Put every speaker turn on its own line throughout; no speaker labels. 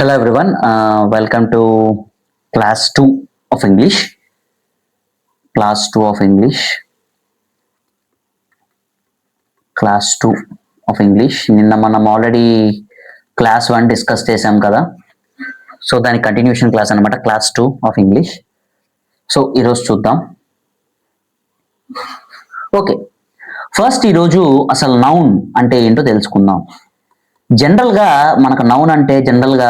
Hello everyone, welcome to class 2 of English. Class 2 of English. Class 2 of English. నిన్న మనం already class 1 discuss చేసాం కదా. So దాని continuation class అనమాట class 2 of English. So ఈరోజు చూద్దాం. ఓకే, ఫస్ట్ ఈరోజు అసలు నౌన్ అంటే ఏంటో తెలుసుకుందాం. జనరల్గా మనకు నౌన్ అంటే జనరల్గా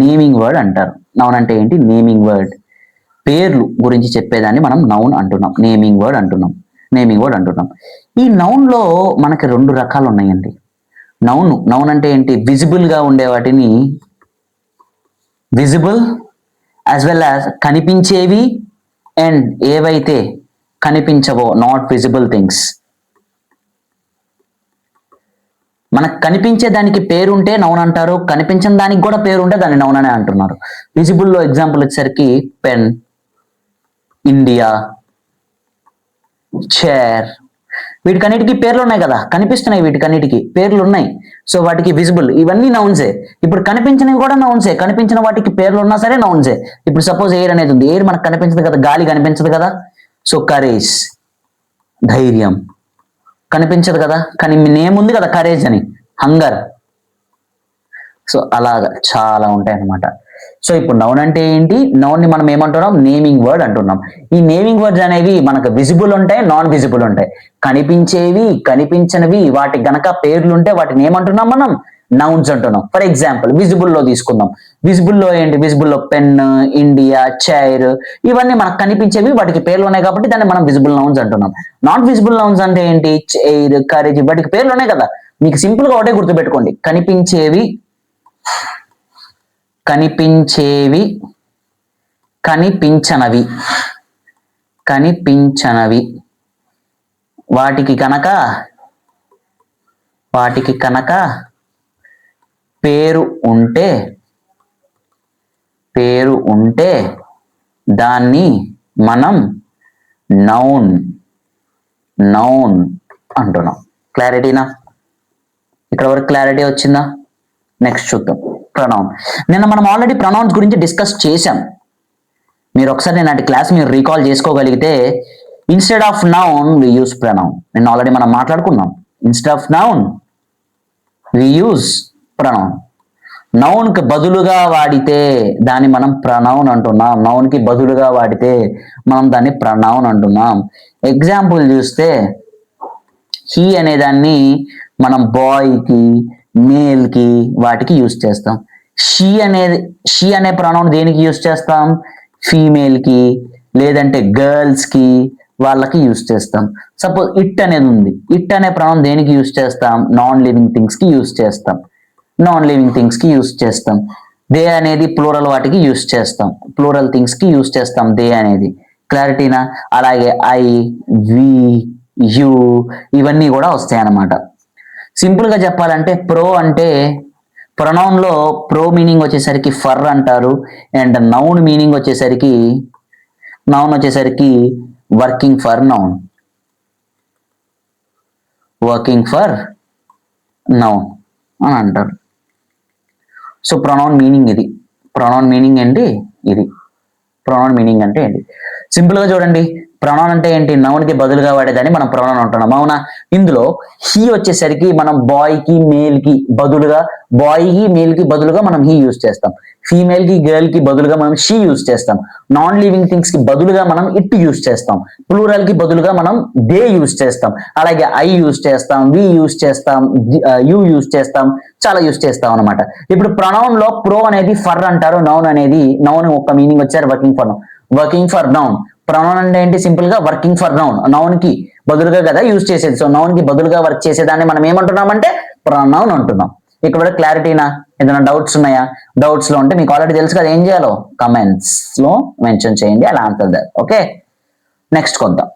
నేమింగ్ వర్డ్ అంటారు. నౌన్ అంటే ఏంటి? Naming word. పేర్లు గురించి చెప్పేదాన్ని మనం నౌన్ అంటున్నాం, నేమింగ్ వర్డ్ అంటున్నాం. ఈ నౌన్లో మనకి రెండు రకాలు ఉన్నాయండి. నౌన్ అంటే ఏంటి? విజిబుల్గా ఉండే వాటిని విజిబుల్ యాజ్ వెల్ యాజ్ కనిపించేవి అండ్ ఏవైతే కనిపించవో నాట్ విజిబుల్ థింగ్స్. మనకు కనిపించే దానికి పేరుంటే నౌన్ అంటారు, కనిపించని దానికి కూడా పేరుంటే దాన్ని నౌన్ అనే అంటున్నారు. విజిబుల్లో ఎగ్జాంపుల్ వచ్చేసరికి పెన్, ఇండియా, చైర్, వీటికన్నిటికీ పేర్లు ఉన్నాయి కదా, కనిపిస్తున్నాయి, వీటికన్నిటికీ పేర్లు ఉన్నాయి. సో వాటికి విజిబుల్, ఇవన్నీ నౌన్సే. ఇప్పుడు కనిపించినవి కూడా నౌన్సే, కనిపించిన వాటికి పేర్లు ఉన్నా సరే నౌన్సే. ఇప్పుడు సపోజ్ ఎయిర్ అనేది ఉంది, ఎయిర్ మనకు కనిపించదు కదా, గాలి కనిపించదు కదా. సో కరేజ్, ధైర్యం కనిపించదు కదా, కానీ నేమ్ ఉంది కదా కరేజ్ అని. హంగర్. సో అలాగా చాలా ఉంటాయి అన్నమాట. సో ఇప్పుడు నౌన్ అంటే ఏంటి? నౌన్ ని మనం ఏమంటున్నాం? నేమింగ్ వర్డ్ అంటున్నాం. ఈ నేమింగ్ వర్డ్స్ అనేవి మనకు విజిబుల్ ఉంటాయి, నాన్ విజిబుల్ ఉంటాయి. కనిపించేవి, కనిపించనివి, వాటికి గనక పేర్లు ఉంటే వాటిని ఏమంటున్నాం మనం? నౌన్స్ అంటున్నాం. ఫర్ ఎగ్జాంపుల్ విజిబుల్లో తీసుకుందాం. విజిబుల్లో ఏంటి? విజిబుల్లో పెన్, ఇండియా, చైర్, ఇవన్నీ మనకు కనిపించేవి, వాటికి పేర్లు ఉన్నాయి కాబట్టి దాన్ని మనం విజిబుల్ నౌన్స్ అంటున్నాం. నాట్ విజిబుల్ నౌన్స్ అంటే ఏంటి? చైర్, కరేజ్, వాటికి పేర్లు ఉన్నాయి కదా. మీకు సింపుల్ గా ఒకటే గుర్తుపెట్టుకోండి, కనిపించేవి, కనిపించనవి, వాటికి కనుక పేరు ఉంటే దాన్ని మనం నౌన్ అంటున్నాం. క్లారిటీనా? ఇక్కడ వరకు క్లారిటీ వచ్చిందా? నెక్స్ట్ చూద్దాం ప్రొనౌన్. నిన్న మనం ఆల్రెడీ ప్రొనౌన్స్ గురించి డిస్కస్ చేశాం. మీరు ఒకసారి నాటి క్లాస్ మీరు రీకాల్ చేసుకోగలిగితే, instead of noun we use pronoun. నిన్న ఆల్రెడీ మనం మాట్లాడుకున్నాం. Instead of noun we use pronoun. Noun కి బదులుగా వాడితే దాన్ని మనం ప్రొనౌన్ అంటున్నాం. నౌన్ కి బదులుగా వాడితే మనం దాన్ని ప్రొనౌన్ అంటున్నాం. ఎగ్జాంపుల్ చూస్తే హీ అనే దాన్ని మనం బాయ్ కి, మేల్ కి, వాటికి యూస్ చేస్తాం. షీ అనే ప్రొనౌన్ దేనికి యూస్ చేస్తాం? ఫీమేల్ కి, లేదంటే గర్ల్స్ కి, వాళ్ళకి యూస్ చేస్తాం. సపోజ్ ఇట్ అనేది ఉంది, ఇట్ అనే ప్రొనౌన్ దేనికి యూస్ చేస్తాం? నాన్ లివింగ్ థింగ్స్ కి యూస్ చేస్తాం. దే అనేది ప్లూరల్ వాటికి యూస్ చేస్తాం, ప్లూరల్ థింగ్స్ కి యూస్ చేస్తాం దే అనేది. క్లారిటీనా? అలాగే ఐ, వి, యు, ఇవన్నీ కూడా వస్తాయి అన్నమాట. సింపుల్ గా చెప్పాలంటే ప్రో అంటే ప్రొనౌన్ లో ప్రో మీనింగ్ వచ్చేసరికి ఫర్ అంటారు, అండ్ నౌన్ మీనింగ్ వచ్చేసరికి వర్కింగ్ ఫర్ నౌన్ అని అంటారు. సో ప్రొనౌన్ మీనింగ్ ఇది. ప్రొనౌన్ మీనింగ్ అంటే ఏంటి? సింపుల్ గా చూడండి, ప్రొనౌన్ అంటే ఏంటి? నౌన్ కి బదులుగా వాడేదాన్ని మనం ప్రొనౌన్ అంటున్నాం, అవునా? ఇందులో హీ వచ్చేసరికి మనం బాయ్ కి, మేల్ కి బదులుగా మనం హీ యూస్ చేస్తాం. ఫీమేల్ కి, గర్ల్ కి బదులుగా మనం షీ యూస్ చేస్తాం. నాన్ లివింగ్ థింగ్స్ కి బదులుగా మనం ఇట్ యూస్ చేస్తాం. ప్లూరల్ కి బదులుగా మనం దే యూస్ చేస్తాం. అలాగే ఐ యూస్ చేస్తాం, వి యూస్ చేస్తాం, యు యూస్ చేస్తాం, చాలా యూస్ చేస్తాం అనమాట. ఇప్పుడు ప్రొనౌన్ లో ప్రో అనేది ఫర్ అంటారు, నౌన్ ఒక మీనింగ్ వచ్చారు వర్కింగ్ ఫర్ నౌన్. ప్రొనౌన్ అంటే ఏంటి? సింపుల్ గా వర్కింగ్ ఫర్ నౌన్. నౌన్ కి బదులుగా కదా యూస్ చేసేది. సో నౌన్ కి బదులుగా వర్క్ చేసేదాన్ని మనం ఏమంటున్నామంటే ప్రొనౌన్ అంటున్నాం. ఇక్కడ క్లారిటీనా? ఏదైనా డౌట్స్ ఉన్నాయా? డౌట్స్ లో ఉంటే మీకు ఆల్రెడీ తెలుసు కదా, ఏం చేయాలో కమెంట్స్ లో మెన్షన్ చేయండి, అలా ఆన్సర్ దట్. ఓకే, నెక్స్ట్ కొద్దాం.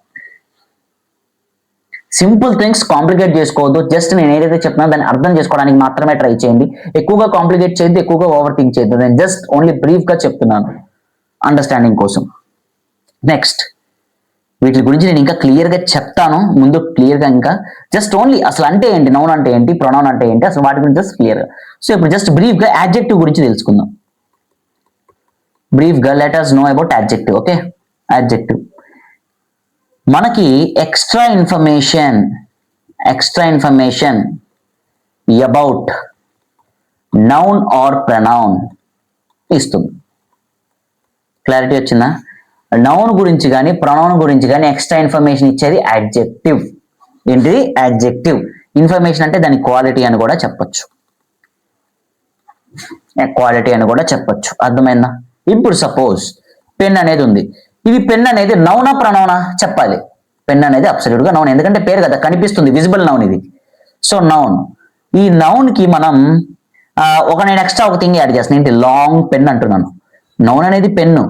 సింపుల్ థింగ్స్ కాంప్లికేట్ చేసుకోవద్దు. జస్ట్ నేను ఏదైతే చెప్తున్నా దాన్ని అర్థం చేసుకోవడానికి మాత్రమే ట్రై చేయండి. ఎక్కువగా కాంప్లికేట్ చేయొద్దు, ఎక్కువగా ఓవర్ థింక్ చేయొద్దు. నేను జస్ట్ ఓన్లీ బ్రీఫ్ గా చెప్తున్నాను అండర్స్టాండింగ్ కోసం. నెక్స్ట్ వీటి గురించి నేను ఇంకా క్లియర్ గా చెప్తాను ముందు, క్లియర్ గా ఇంకా జస్ట్ ఓన్లీ అసలు అంటే ఏంటి, నౌన్ అంటే ఏంటి, ప్రొనౌన్ అంటే ఏంటి, అసలు వాటి గురించి జస్ట్ క్లియర్. సో ఇప్పుడు జస్ట్ బ్రీఫ్ గా యాడ్జెక్టివ్ గురించి తెలుసుకుందాం. బ్రీఫ్ గా let us know about adjective. Okay, adjective మనకి extra information about noun are pronoun ఇస్తుంది. క్లారిటీ వచ్చిందా? నౌన్ గురించి కానీ ప్రొనౌన్ గురించి కానీ ఎక్స్ట్రా ఇన్ఫర్మేషన్ ఇచ్చేది యాడ్జెక్టివ్. ఏంటిది? యాడ్జెక్టివ్. ఇన్ఫర్మేషన్ అంటే దాని క్వాలిటీ అని కూడా చెప్పొచ్చు. అర్థమైందా? ఇప్పుడు సపోజ్ పెన్ అనేది ఉంది. ఇది పెన్ అనేది నౌనా ప్రనౌనా చెప్పాలి. పెన్ అనేది అబ్సల్యూట్ గా నౌన్, ఎందుకంటే పేరు కదా, కనిపిస్తుంది, విజిబుల్ నౌన్ ఇది. So noun. ఈ నౌన్ కి మనం నేను ఎక్స్ట్రా ఒక థింగ్ యాడ్ చేస్తాను. ఏంటి? లాంగ్ పెన్ అంటున్నాను. నౌన్ అనేది పెన్ను,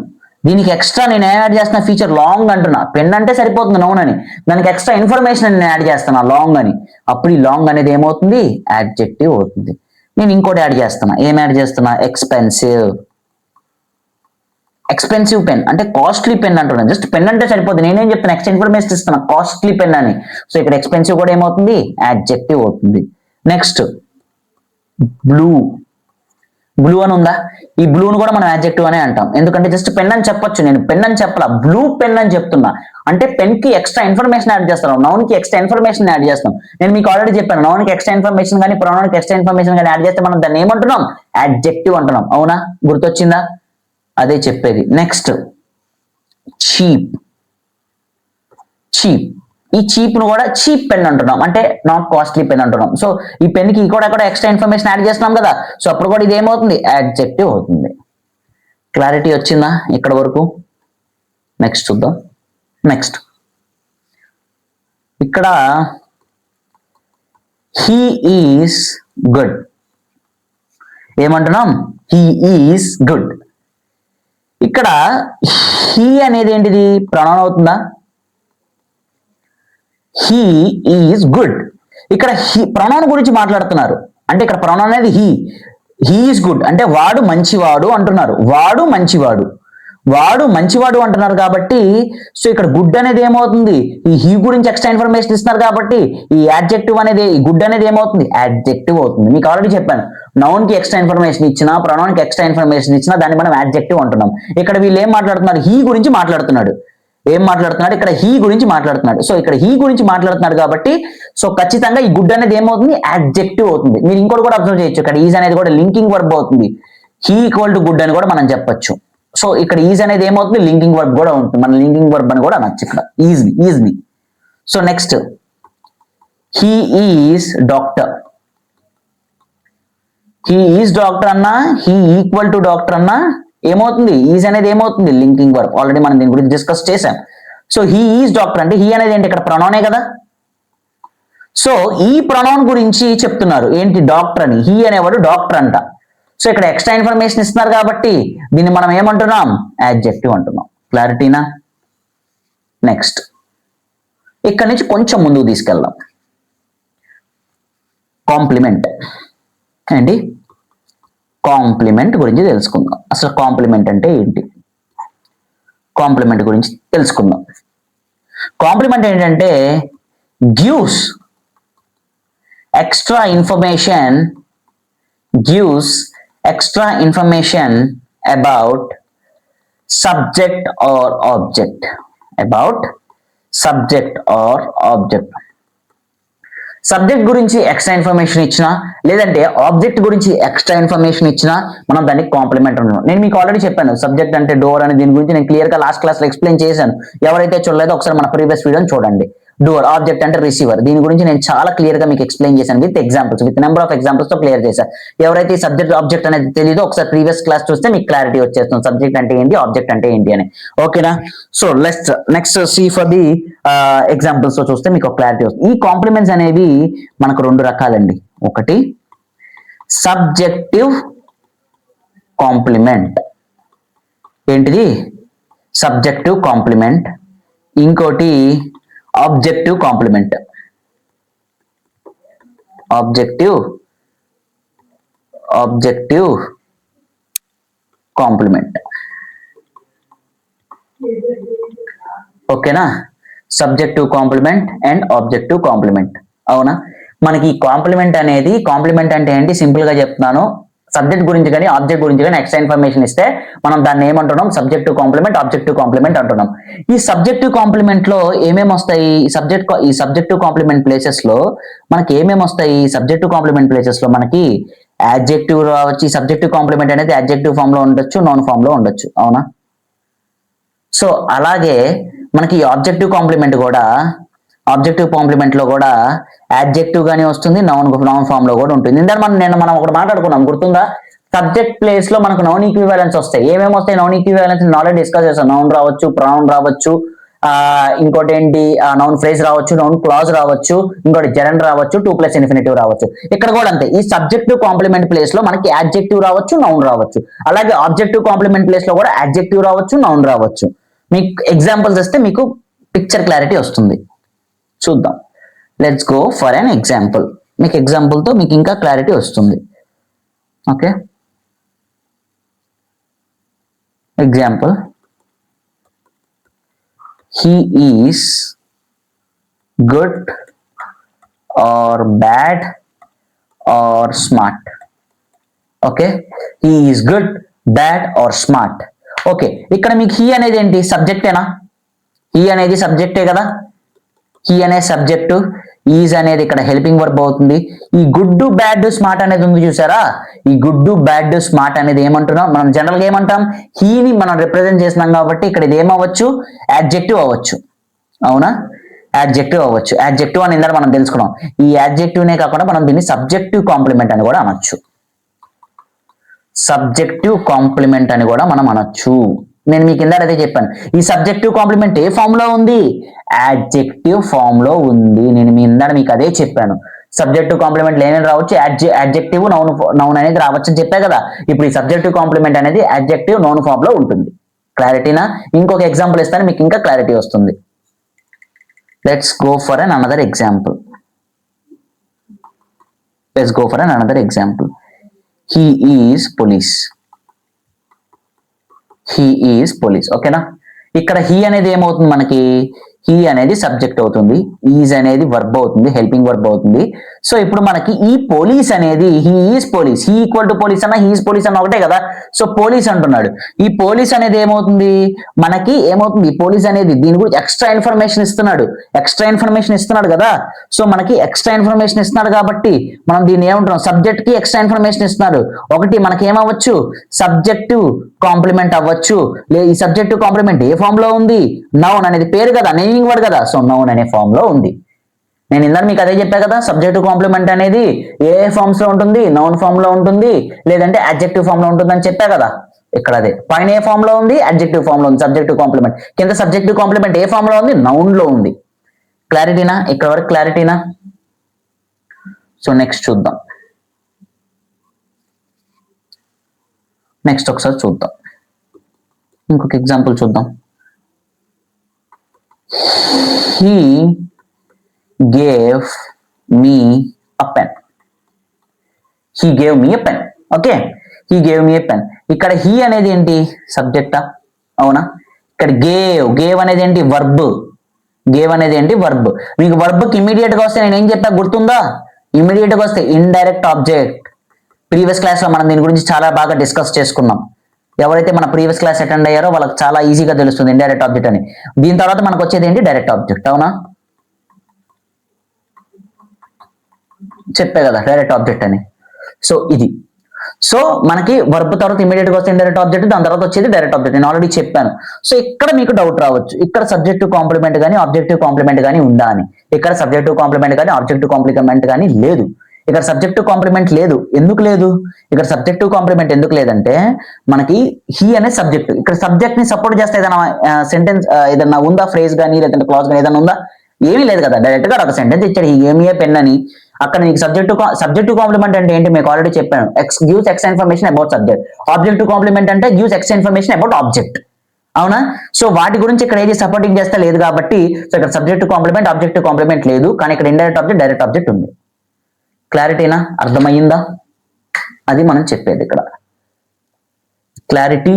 దీనికి ఎక్స్ట్రా నేను యాడ్ చేస్తున్న ఫీచర్ లాంగ్ అంటున్నా. పెన్ అంటే సరిపోతుంది నౌన్ అని, దానికి ఎక్స్ట్రా ఇన్ఫర్మేషన్ నేను యాడ్ చేస్తున్నా లాంగ్ అని. అప్పుడు ఈ లాంగ్ అనేది ఏమవుతుంది? యాడ్జెక్టివ్ అవుతుంది. నేను ఇంకోటి యాడ్ చేస్తున్నా. ఏం యాడ్ చేస్తున్నా? ఎక్స్పెన్సివ్ పెన్ అంటే కాస్ట్లీ పెన్ అంటున్నాను. జస్ట్ పెన్ అంటే సరిపోతుంది, నేనేం చెప్తాను? ఎక్స్ట్రా ఇన్ఫర్మేషన్ ఇస్తున్నా, కాస్ట్లీ పెన్ అని. సో ఇక్కడ ఎక్స్పెన్సివ్ కూడా ఏమవుతుంది? యాడ్జెక్టివ్ అవుతుంది. నెక్స్ట్ బ్లూ అని ఉందా? ఈ బ్లూను కూడా మనం యాడ్జెక్టివ్ అనే అంటాం, ఎందుకంటే జస్ట్ పెన్ అని చెప్పొచ్చు. నేను పెన్ అని చెప్పలా, బ్లూ పెన్ అని చెప్తున్నా. అంటే పెన్ కి ఎక్స్ట్రా ఇన్ఫర్మేషన్ యాడ్ చేస్తాను, నౌన్ కి ఎక్స్ట్రా ఇన్ఫర్మేషన్ యాడ్ చేస్తాం. నేను మీకు ఆల్రెడీ చెప్పాను, నౌన్ కి ఎక్స్ట్రా ఇన్ఫర్మేషన్ కానీ ప్రొనౌన్ కి ఎక్స్ట్రా ఇన్ఫర్మేషన్ కానీ యాడ్ చేస్తే మనం దాన్ని ఏమంటున్నాం? యాడ్జెక్టివ్ అంటున్నాం. అవునా? గుర్తొచ్చిందా? అదే చెప్పేది. Next cheap. ఈ చీప్ ను కూడా చీప్ పెన్ అంటున్నాం, అంటే నాట్ కాస్ట్లీ పెన్ అంటున్నాం. సో ఈ పెన్ కి కూడా ఎక్స్ట్రా ఇన్ఫర్మేషన్ యాడ్ చేస్తున్నాం కదా, సో అప్పుడు కూడా ఇది ఏమవుతుంది? యాడ్జెక్టివ్ అవుతుంది. క్లారిటీ వచ్చిందా ఇక్కడ వరకు? నెక్స్ట్ చూద్దాం. నెక్స్ట్ ఇక్కడ హీ ఈస్ గుడ్. ఏమంటున్నాం? He is good. ఇక్కడ హీ అనేది ఏంటిది? ప్రొనౌన్ అవుతుందా? He is good. ఇక్కడ ప్రొనౌన్ గురించి మాట్లాడుతున్నారు, అంటే ఇక్కడ ప్రొనౌన్ అనేది హీ ఈజ్ గుడ్ అంటే వాడు మంచివాడు అంటున్నారు. వాడు మంచివాడు అంటున్నారు కాబట్టి సో ఇక్కడ గుడ్ అనేది ఏమవుతుంది? ఈ హీ గురించి ఎక్స్ట్రా ఇన్ఫర్మేషన్ ఇస్తున్నారు కాబట్టి ఈ యాడ్జెక్టివ్ అనేది, ఈ గుడ్ అనేది ఏమవుతుంది? యాడ్జెక్టివ్ అవుతుంది. మీకు ఆల్రెడీ చెప్పాను, నౌన్ కి ఎక్స్ట్రా ఇన్ఫర్మేషన్ ఇచ్చినా ప్రొనౌన్ కి ఎక్స్ట్రా ఇన్ఫర్మేషన్ ఇచ్చినా దాన్ని మనం యాడ్జెక్టివ్ అంటున్నాం. ఇక్కడ వీళ్ళు ఏం మాట్లాడుతున్నారు? హీ గురించి మాట్లాడుతున్నాడు. ఇక్కడ హీ గురించి మాట్లాడుతున్నాడు. సో ఇక్కడ హీ గురించి మాట్లాడుతున్నాడు కాబట్టి సో ఖచ్చితంగా ఈ గుడ్ అనేది ఏమవుతుంది? యాడ్జెక్టివ్ అవుతుంది. మీరు ఇంకోటి కూడా అబ్జర్వ్ చేయొచ్చు, ఇక్కడ ఈజ్ అనేది కూడా లింకింగ్ వర్బ్ అవుతుంది. హీ ఈక్వల్ టు గుడ్ అని కూడా మనం చెప్పొచ్చు. సో ఇక్కడ ఈజ్ అనేది ఏమవుతుంది? లింకింగ్ వర్బ్ కూడా ఉంటుంది. మన లింకింగ్ వర్బ్ అని కూడా అనొచ్చు ఇక్కడ ఈజ్ని. So next he is doctor. అన్నా హీ ఈక్వల్ టు డాక్టర్ అన్నా ఏమవుతుంది? ఈజ్ అనేది ఏమవుతుంది? Linking verb. ఆల్రెడీ మనం దీని గురించి డిస్కస్ చేసాం. సో హీ ఈజ్ డాక్టర్ అంటే హీ అనేది ఏంటి? ఇక్కడ ప్రొనౌనే కదా. సో ఈ ప్రొనౌన్ గురించి చెప్తున్నారు ఏంటి? డాక్టర్ అని. హీ అనేవాడు డాక్టర్ అంట. సో ఇక్కడ ఎక్స్ట్రా ఇన్ఫర్మేషన్ ఇస్తున్నారు కాబట్టి దీన్ని మనం ఏమంటున్నాం? యాడ్జెక్టివ్ అంటున్నాం. క్లారిటీనా? నెక్స్ట్ ఇక్కడ నుంచి కొంచెం ముందుకు తీసుకెళ్దాం. కాంప్లిమెంట్ అండి. కాంప్లిమెంట్ గురించి తెలుసుకుందాం. అసలు కాంప్లిమెంట్ అంటే ఏంటి? కాంప్లిమెంట్ గురించి తెలుసుకుందాం. కాంప్లిమెంట్ ఏంటంటే gives extra information about subject or object. Subject గురించి ఎక్స్ట్రా ఇన్ఫర్మేషన్ ఇచ్చినా లేదంటే ఆబ్జెక్ట్ గురించి ఎక్స్ట్రా ఇన్ఫర్మేషన్ ఇచ్చినా మనం దాన్ని కాంప్లిమెంట్ అంటున్నాం. నేను మీకు ఆల్రెడీ చెప్పాను, సబ్జెక్ట్ అంటే డోర్ అని. దీని గురించి నేను క్లియర్ గా లాస్ట్ క్లాస్ లో ఎక్స్ప్లెయిన్ చేశాను. ఎవరైతే చూడలేదో ఒకసారి మన ప్రీవియస్ వీడియోని చూడండి. డోర్. ఆబ్జెక్ట్ అంటే రిసీవర్. దీని గురించి నేను చాలా క్లియర్ గా మీకు ఎక్స్ప్లెయిన్ చేశాను విత్ నెంబర్ ఆఫ్ ఎగ్జాంపుల్స్ తో క్లియర్ చేశాను. ఎవరైతే ఈ సబ్జెక్ట్ ఆబ్జెక్ట్ అనేది తెలియదో ఒకసారి ప్రీవియస్ క్లాస్ చూస్తే మీకు క్లారిటీ వచ్చేస్తుంది, సబ్జెక్ట్ అంటే ఏంటి, ఆబ్జెక్ట్ అంటే ఏంటి అని. ఓకేనా? So next see for the examples తో చూస్తే మీకు క్లారిటీ వస్తుంది. ఈ కాంప్లిమెంట్స్ అనేవి మనకు రెండు రకాలండి. ఒకటి సబ్జెక్టివ్ కాంప్లిమెంట్. ఏంటిది? Subjective complement. ఇంకోటి ఆబ్జెక్టివ్ కాంప్లిమెంట్. Objective complement. ఓకేనా? Subjective complement and objective complement. అవునా? మనకి కాంప్లిమెంట్ అంటే ఏంటి సింపుల్ గా చెప్తున్నాను. సబ్జెక్ట్ గురించి కానీ ఆబ్జెక్ట్ గురించి కానీ ఎక్స్ట్రా ఇన్ఫర్మేషన్ ఇస్తే మనం దాన్ని ఏమంటున్నాం, సబ్జెక్టివ్ కాంప్లిమెంట్, ఆబ్జెక్టివ్ కాంప్లిమెంట్ అంటున్నాం. ఈ సబ్జెక్టివ్ కాంప్లిమెంట్ లో ఏమేమి వస్తాయి, ఈ సబ్జెక్టివ్ కాంప్లిమెంట్ ప్లేసెస్ లో మనకి ఏమేమి వస్తాయి, సబ్జెక్టివ్ కాంప్లిమెంట్ ప్లేసెస్ లో మనకి యాడ్జెక్టివ్ రావచ్చు. ఈ సబ్జెక్టివ్ కాంప్లిమెంట్ అనేది యాడ్జెక్టివ్ ఫామ్ లో ఉండొచ్చు, నౌన్ ఫామ్ లో ఉండొచ్చు, అవునా. సో అలాగే మనకి ఆబ్జెక్టివ్ కాంప్లిమెంట్ కూడా, ఆబ్జెక్టివ్ కాంప్లిమెంట్ లో కూడా యాడ్జెక్టివ్ గానీ వస్తుంది, నౌన్ ఫామ్ లో కూడా ఉంటుంది. ఇందాక మనం ఒకటి మాట్లాడుకున్నాం, గుర్తుందా? సబ్జెక్ట్ ప్లేస్ లో మనకు నౌన్ ఈక్వివాలెన్స్ వస్తాయి. ఏమేమి వస్తాయి నౌన్ ఈక్వివాలెన్స్? ఆల్రెడీ డిస్కస్ చేస్తాం. నౌన్ రావచ్చు, ప్రౌన్ రావచ్చు, ఇంకోటి ఏంటి, నౌన్ ఫ్రేజ్ రావచ్చు, నౌన్ క్లాజ్ రావచ్చు, ఇంకోటి జెరండ్ రావచ్చు, 2+ ఇన్ఫినిటివ్ రావచ్చు. ఇక్కడ కూడా అంతే. ఈ సబ్జెక్టివ్ కాంప్లిమెంట్ ప్లేస్ లో మనకి యాడ్జెక్టివ్ రావచ్చు, నౌన్ రావచ్చు. అలాగే ఆబ్జెక్టివ్ కాంప్లిమెంట్ ప్లేస్ లో కూడా యాడ్జెక్టివ్ రావచ్చు, నౌన్ రావచ్చు. మీకు ఎగ్జాంపుల్స్ ఇస్తే మీకు పిక్చర్ క్లారిటీ వస్తుంది. చూద్దాం. Let's go for an example. మీకు ఎగ్జాంపుల్ తో మీకు ఇంకా క్లారిటీ వస్తుంది. Okay, example, he is good or bad or smart. Okay, he is good, bad or smart. Okay, ఇక్కడ మీకు he అనేది ఏంటి, సబ్జెక్టేనా? he అనేది సబ్జెక్టే కదా. he అనే సబ్జెక్టు, ఈజ్ అనేది ఇక్కడ హెల్పింగ్ వర్బ్ అవుతుంది. ఈ గుడ్, బ్యాడ్, స్మార్ట్ అనేది ఉంది చూసారా? ఈ గుడ్, బ్యాడ్, స్మార్ట్ అనేది ఏమంటున్నాం మనం జనరల్ గా ఏమంటాం, హీని మనం రిప్రజెంట్ చేస్తున్నాం కాబట్టి ఇక్కడ ఇది ఏమవ్వచ్చు, యాడ్జెక్టివ్ అవ్వచ్చు, అవునా. యాడ్జెక్టివ్ అవ్వచ్చు. యాడ్జెక్టివ్ అని ఇందాక మనం తెలుసుకున్నాం. ఈ యాడ్జెక్టివ్నే కాకుండా మనం దీన్ని సబ్జెక్టివ్ కాంప్లిమెంట్ అని కూడా అనొచ్చు. సబ్జెక్టివ్ కాంప్లిమెంట్ అని కూడా మనం అనొచ్చు. నేను మీకు ఇందాక అదే చెప్పాను. ఈ సబ్జెక్టివ్ కాంప్లిమెంట్ ఏ ఫామ్ లో ఉంది, యాడ్జెక్టివ్ ఫామ్ లో ఉంది. నేను మీ ఇందాక మీకు అదే చెప్పాను. సబ్జెక్టివ్ కాంప్లిమెంట్ ఏమేమి రావచ్చు, యాడ్జెక్టివ్, నౌన్ అనేది రావచ్చు అని చెప్పా కదా. ఇప్పుడు ఈ సబ్జెక్టివ్ కాంప్లిమెంట్ అనేది యాడ్జెక్టివ్, నౌన్ ఫామ్ లో ఉంటుంది. క్లారిటీనా? ఇంకొక ఎగ్జాంపుల్ ఇస్తాను, మీకు ఇంకా క్లారిటీ వస్తుంది. Let's go for an another example. He is police. ఓకేనా. ఇక్కడ హీ అనేది ఏమవుతుంది మనకి, హీ అనేది సబ్జెక్ట్ అవుతుంది, ఈజ్ అనేది వర్బ్ అవుతుంది, హెల్పింగ్ వర్బ్ అవుతుంది. సో ఇప్పుడు మనకి ఈ పోలీస్ అనేది, he is police, he equal to police అన్న, హీ ఈజ్ పోలీస్ అన్న ఒకటే కదా. సో పోలీస్ అంటున్నాడు. ఈ పోలీస్ అనేది ఏమవుతుంది మనకి, ఈ పోలీస్ అనేది దీని గురించి ఎక్స్ట్రా ఇన్ఫర్మేషన్ ఇస్తున్నాడు కదా. సో మనకి ఎక్స్ట్రా ఇన్ఫర్మేషన్ ఇస్తున్నాడు కాబట్టి మనం దీన్ని ఏమంటున్నాం, సబ్జెక్ట్ కి ఎక్స్ట్రా ఇన్ఫర్మేషన్ ఇస్తున్నాడు. ఒకటి మనకి ఏమవ్వచ్చు, సబ్జెక్టివ్ కాంప్లిమెంట్ అవ్వచ్చు. ఈ సబ్జెక్టివ్ కాంప్లిమెంట్ ఏ ఫామ్ లో ఉంది, నౌన్ అనేది పేరు కదా, నేమింగ్ వర్డ్ కదా. సో నౌన్ అనే ఫామ్ లో ఉంది. నేను ఇందాక మీకు అదే చెప్పా కదా, సబ్జెక్టివ్ కాంప్లిమెంట్ అనేది ఏ ఫామ్స్ లో ఉంటుంది, నౌన్ ఫామ్ లో ఉంటుంది, లేదంటే అడ్జెక్టివ్ ఫామ్ లో ఉంటుంది అని చెప్పా కదా. ఇక్కడ అదే పైన ఏ ఫామ్ లో ఉంది, అడ్జెక్టివ్ ఫామ్ లో ఉంది సబ్జెక్టివ్ కాంప్లిమెంట్. కింద సబ్జెక్టివ్ కాంప్లిమెంట్ ఏ ఫామ్ లో ఉంది, నౌన్ లో ఉంది. క్లారిటీనా? ఇక్కడ వరకు క్లారిటీనా? సో నెక్స్ట్ చూద్దాం. నెక్స్ట్ ఒకసారి చూద్దాం, ఇంకొక ఎగ్జాంపుల్ చూద్దాం. He gave me a pen. Okay, he gave me a pen. ఇక్కడ he అనేది ఏంటి, సబ్జెక్టా? అవునా. ఇక్కడ గేవ్ అనేది ఏంటి, వర్బ్. మీకు వర్బ్ కి ఇమీడియట్ గా వస్తే నేను ఏం చెప్పా గుర్తుందా? ఇమీడియట్ గా వస్తే ఇండైరెక్ట్ ఆబ్జెక్ట్. ప్రీవియస్ క్లాస్ లో మనం దీని గురించి చాలా బాగా డిస్కస్ చేసుకున్నాం. ఎవరైతే మన ప్రీవియస్ క్లాస్ అటెండ్ అయ్యారో వాళ్ళకి చాలా ఈజీగా తెలుస్తుంది ఇండైరెక్ట్ ఆబ్జెక్ట్ అని. దీని తర్వాత మనకు వచ్చేది ఏంటి, డైరెక్ట్ ఆబ్జెక్ట్. అవునా, చెప్పే కదా డైరెక్ట్ ఆబ్జెక్ట్ అని. సో ఇది, సో మనకి వర్బ్ తర్వాత ఇమీడియట్ గా వస్తే ఇండైరెక్ట్ ఆబ్జెక్ట్, దాని తర్వాత వచ్చేది డైరెక్ట్ ఆబ్జెక్ట్. నేను ఆల్రెడీ చెప్పాను. సో ఇక్కడ మీకు డౌట్ రావచ్చు, ఇక్కడ సబ్జెక్టివ్ కాంప్లిమెంట్ కానీ ఆబ్జెక్టివ్ కాంప్లిమెంట్ కానీ ఉందా అని. ఇక్కడ సబ్జెక్టివ్ కాంప్లిమెంట్ కానీ ఆబ్జెక్టివ్ కాంప్లిమెంట్ కానీ లేదు. ఇక్కడ సబ్జెక్టివ్ కాంప్లిమెంట్ లేదు. ఎందుకు లేదు? ఇక్కడ సబ్జెక్టివ్ కాంప్లిమెంట్ ఎందుకు లేదంటే మనకి హీ అనే సబ్జెక్ట్, ఇక్కడ సబ్జెక్ట్ ని సపోర్ట్ చేస్తే ఏదైనా సెంటెన్స్ ఏదైనా ఉందా, ఫ్రేజ్ కానీ లేదంటే క్లాజ్ కానీ ఏదైనా ఉందా? ఏమీ లేదు కదా. డైరెక్ట్ గా ఒక సెంటెన్స్ ఇచ్చాడు, he gave me a pen అని. అక్కడ నీకు సబ్జెక్టివ్ కాంప్లిమెంట్ అంటే ఏంటి మీకు ఆల్రెడీ చెప్పాను, gives extra information about subject. Objective complement అంటే gives extra information about object. అవునా. సో వాటి గురించి ఇక్కడ ఏది సపోర్టింగ్ చేస్తే లేదు కాబట్టి, సో ఇక్కడ సబ్జెక్టివ్ కాంప్లిమెంట్ ఆబ్జెక్టివ్ కాంప్లిమెంట్ లేదు, కానీ ఇక్కడ ఇండైరెక్ట్ ఆబ్జెక్ట్ డైరెక్ట్ ఆబ్జెక్ట్ ఉంది. క్లారిటీనా? అర్థమయ్యిందా? అది మనం చెప్పేది ఇక్కడ క్లారిటీ.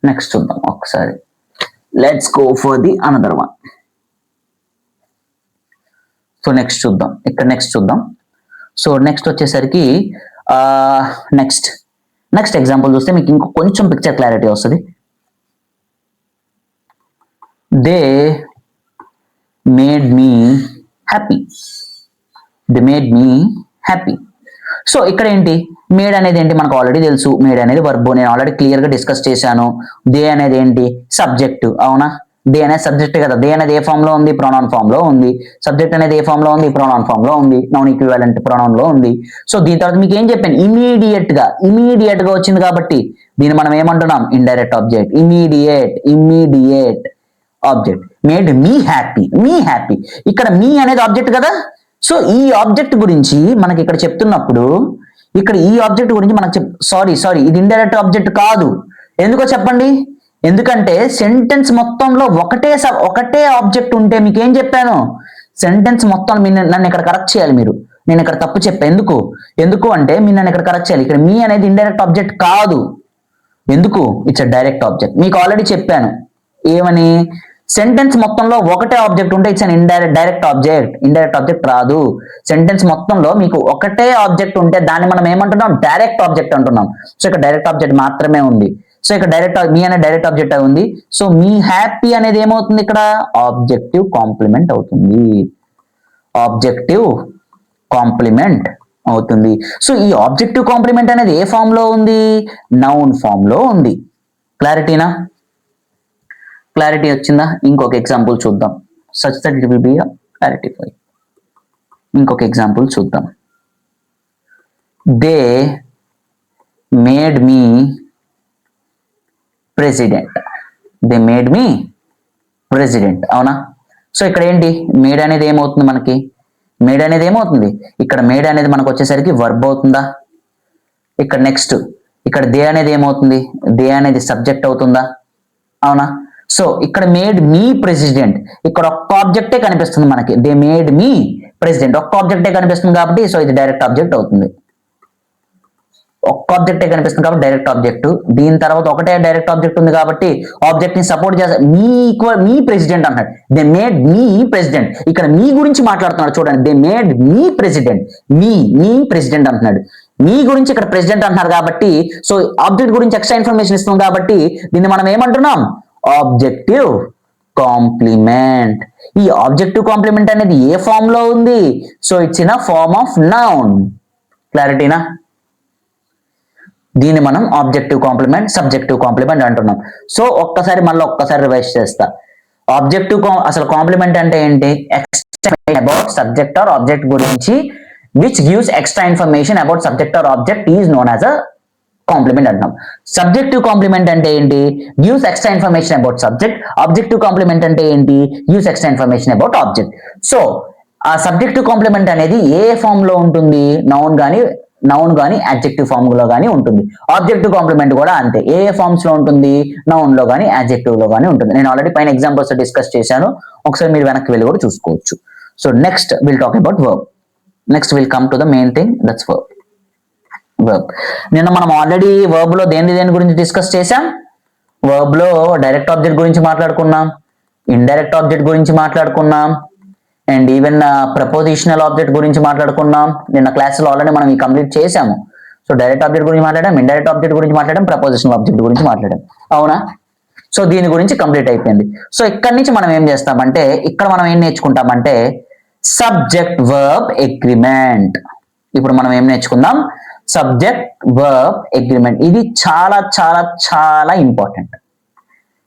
నెక్స్ట్ చూద్దాం ఒకసారి. Let's go for the another one. So next చూద్దాం. సో నెక్స్ట్ వచ్చేసరికి నెక్స్ట్ ఎగ్జాంపుల్ చూస్తే మీకు ఇంకో కొంచెం పిక్చర్ క్లారిటీ వస్తుంది. They made me happy. They made me happy. So ఇక్కడ ఏంటి, మేడ్ అనేది ఏంటి మనకు ఆల్రెడీ తెలుసు. మేడ్ అనేది వర్బ్, నేను ఆల్రెడీ క్లియర్ గా డిస్కస్ చేశాను. దే అనేది ఏంటి, సబ్జెక్ట్. అవునా, దే అనేది సబ్జెక్ట్ కదా. దే అనేది ఏ ఫామ్ లో ఉంది, ప్రొనౌన్ ఫామ్ లో ఉంది. సబ్జెక్ట్ అనేది ఏ ఫామ్ లో ఉంది, ప్రొనౌన్ ఫామ్ లో ఉంది. నౌన్ ఈక్వివాలెంట్ ప్రొనౌన్ లో ఉంది. సో దీని తర్వాత మీకు ఏం చెప్పాను, ఇమీడియట్ గా వచ్చింది కాబట్టి దీన్ని మనం ఏమంటున్నాం, indirect object. Immediate object. Made me happy. ఇక్కడ మీ అనేది ఆబ్జెక్ట్ కదా. సో ఈ ఆబ్జెక్ట్ గురించి మనకి ఇక్కడ చెప్తున్నప్పుడు, ఇక్కడ ఈ ఆబ్జెక్ట్ గురించి మనకు సారీ ఇది ఇండైరెక్ట్ ఆబ్జెక్ట్ కాదు. ఎందుకో చెప్పండి. ఎందుకంటే సెంటెన్స్ మొత్తంలో ఒకటే ఆబ్జెక్ట్ ఉంటే మీకు ఏం చెప్పాను, సెంటెన్స్ మొత్తం నన్ను ఇక్కడ కరెక్ట్ చేయాలి. నేను ఇక్కడ తప్పు చెప్పా. ఎందుకు అంటే మీరు నన్ను ఇక్కడ కరెక్ట్ చేయాలి. ఇక్కడ మీ అనేది ఇండైరెక్ట్ ఆబ్జెక్ట్ కాదు. ఎందుకు, ఇట్స్ డైరెక్ట్ ఆబ్జెక్ట్. మీకు ఆల్రెడీ చెప్పాను ఏమని, సెంటెన్స్ మొత్తంలో ఒకటే ఆబ్జెక్ట్ ఉంటే ఇట్స్ అన్ డైరెక్ట్ ఆబ్జెక్ట్ రాదు. సెంటెన్స్ మొత్తంలో మీకు ఒకటే ఆబ్జెక్ట్ ఉంటే దాన్ని మనం ఏమంటున్నాం, డైరెక్ట్ ఆబ్జెక్ట్ అంటున్నాం. సో ఇక్కడ డైరెక్ట్ ఆబ్జెక్ట్ మాత్రమే ఉంది. సో ఇక్కడ మీ అనే డైరెక్ట్ ఆబ్జెక్ట్ ఉంది. సో మీ హ్యాపీ అనేది ఏమవుతుంది, ఇక్కడ ఆబ్జెక్టివ్ కాంప్లిమెంట్ అవుతుంది. సో ఈ ఆబ్జెక్టివ్ కాంప్లిమెంట్ అనేది ఏ ఫామ్ లో ఉంది, నౌన్ ఫామ్ లో ఉంది. క్లారిటీ వచ్చిందా? ఇంకొక ఎగ్జాంపుల్ చూద్దాం. Such that it will be clarify. ఇంకొక ఎగ్జాంపుల్ చూద్దాం. They made me president. అవునా. సో ఇక్కడ ఏంటి, మేడ్ అనేది ఏమవుతుంది మనకి, ఇక్కడ మేడ్ అనేది మనకు వచ్చేసరికి వర్బ్ అవుతుందా. ఇక్కడ నెక్స్ట్ ఇక్కడ దే అనేది ఏమవుతుంది, దే అనేది సబ్జెక్ట్ అవుతుందా. అవునా. సో ఇక్కడ మేడ్ మీ ప్రెసిడెంట్, ఇక్కడ ఒక్క ఆబ్జెక్టే కనిపిస్తుంది మనకి. దే మేడ్ మీ ప్రెసిడెంట్, ఒక్క ఆబ్జెక్టే కనిపిస్తుంది కాబట్టి సో ఇది డైరెక్ట్ ఆబ్జెక్ట్ అవుతుంది. Direct object. దీని తర్వాత ఒకటే డైరెక్ట్ ఆబ్జెక్ట్ ఉంది కాబట్టి ఆబ్జెక్ట్ ని సపోర్ట్ చేస్తారు. మీ ప్రెసిడెంట్ అన్నాడు. దే మేడ్ మీ ప్రెసిడెంట్, ఇక్కడ మీ గురించి మాట్లాడుతున్నాడు చూడండి. They made me president, me president అంటున్నాడు. మీ గురించి ఇక్కడ ప్రెసిడెంట్ అంటున్నారు కాబట్టి సో ఆబ్జెక్ట్ గురించి ఎక్స్ట్రా ఇన్ఫర్మేషన్ ఇస్తున్నాం కాబట్టి దీన్ని మనం ఏమంటున్నాం, ఆబ్జెక్టివ్ కాంప్లిమెంట్. ఈ ఆబ్జెక్టివ్ కాంప్లిమెంట్ అనేది ఏ ఫామ్ లో ఉంది, so it's in a form of noun. క్లారిటీనా? దీన్ని మనం ఆబ్జెక్టివ్ కాంప్లిమెంట్, సబ్జెక్టివ్ కాంప్లిమెంట్ అంటున్నాం. సో ఒక్కసారి రివైజ్ చేస్తా. అసలు కాంప్లిమెంట్ అంటే ఏంటి, extra about subject or object గురించి which gives extra information about subject or object is known as a complement అంటాం. సబ్జెక్టివ్ కాంప్లిమెంట్ అంటే ఏంటి, gives extra information about subject. Objective complement అంటే ఏంటి, gives extra information about object. So ఆ subjective complement అనేది ఏ form లో ఉంటుంది, నౌన్ గానీ యాడ్జెక్టివ్ ఫామ్ లో గానీ ఉంటుంది. ఆబ్జెక్టివ్ కాంప్లిమెంట్ కూడా అంతే, ఏ ఫార్మ్స్ లో ఉంటుంది, నౌన్ లో గానీ యాడ్జెక్టివ్ లో గానీ ఉంటుంది. నేను ఆల్రెడీ పైన ఎగ్జాంపుల్స్ డిస్కస్ చేశాను, ఒకసారి మీరు వెనక్కి వెళ్ళి కూడా చూసుకోవచ్చు. So next will talk about verb. Next will come to the main thing, that's verb. నిన్న మనం ఆల్రెడీ వర్బ్ లో దేని గురించి డిస్కస్ చేశాం, వర్బ్ లో డైరెక్ట్ ఆబ్జెక్ట్ గురించి మాట్లాడుకున్నాం, ఇండైరెక్ట్ ఆబ్జెక్ట్ గురించి మాట్లాడుకున్నాం, అండ్ ఈవెన్ ప్రపోజిషనల్ ఆబ్జెక్ట్ గురించి మాట్లాడుకున్నాం. నిన్న క్లాసులో ఆల్రెడీ మనం ఈ కంప్లీట్ చేసాము. సో డైరెక్ట్ ఆబ్జెక్ట్ గురించి మాట్లాడాం, ఇండైరెక్ట్ ఆబ్జెక్ట్ గురించి మాట్లాడాం, ప్రపోజిషనల్ ఆబ్జెక్ట్ గురించి మాట్లాడాం. అవునా. సో దీని గురించి కంప్లీట్ అయిపోయింది. సో ఇక్కడ నుంచి మనం ఏం చేస్తామంటే, ఇక్కడ మనం ఏం నేర్చుకుంటామంటే సబ్జెక్ట్ వర్బ్ అగ్రిమెంట్. ఇప్పుడు మనం ఏం నేర్చుకుందాం, సబ్జెక్ట్ వర్బ్ అగ్రిమెంట్. ఇది చాలా చాలా చాలా ఇంపార్టెంట్.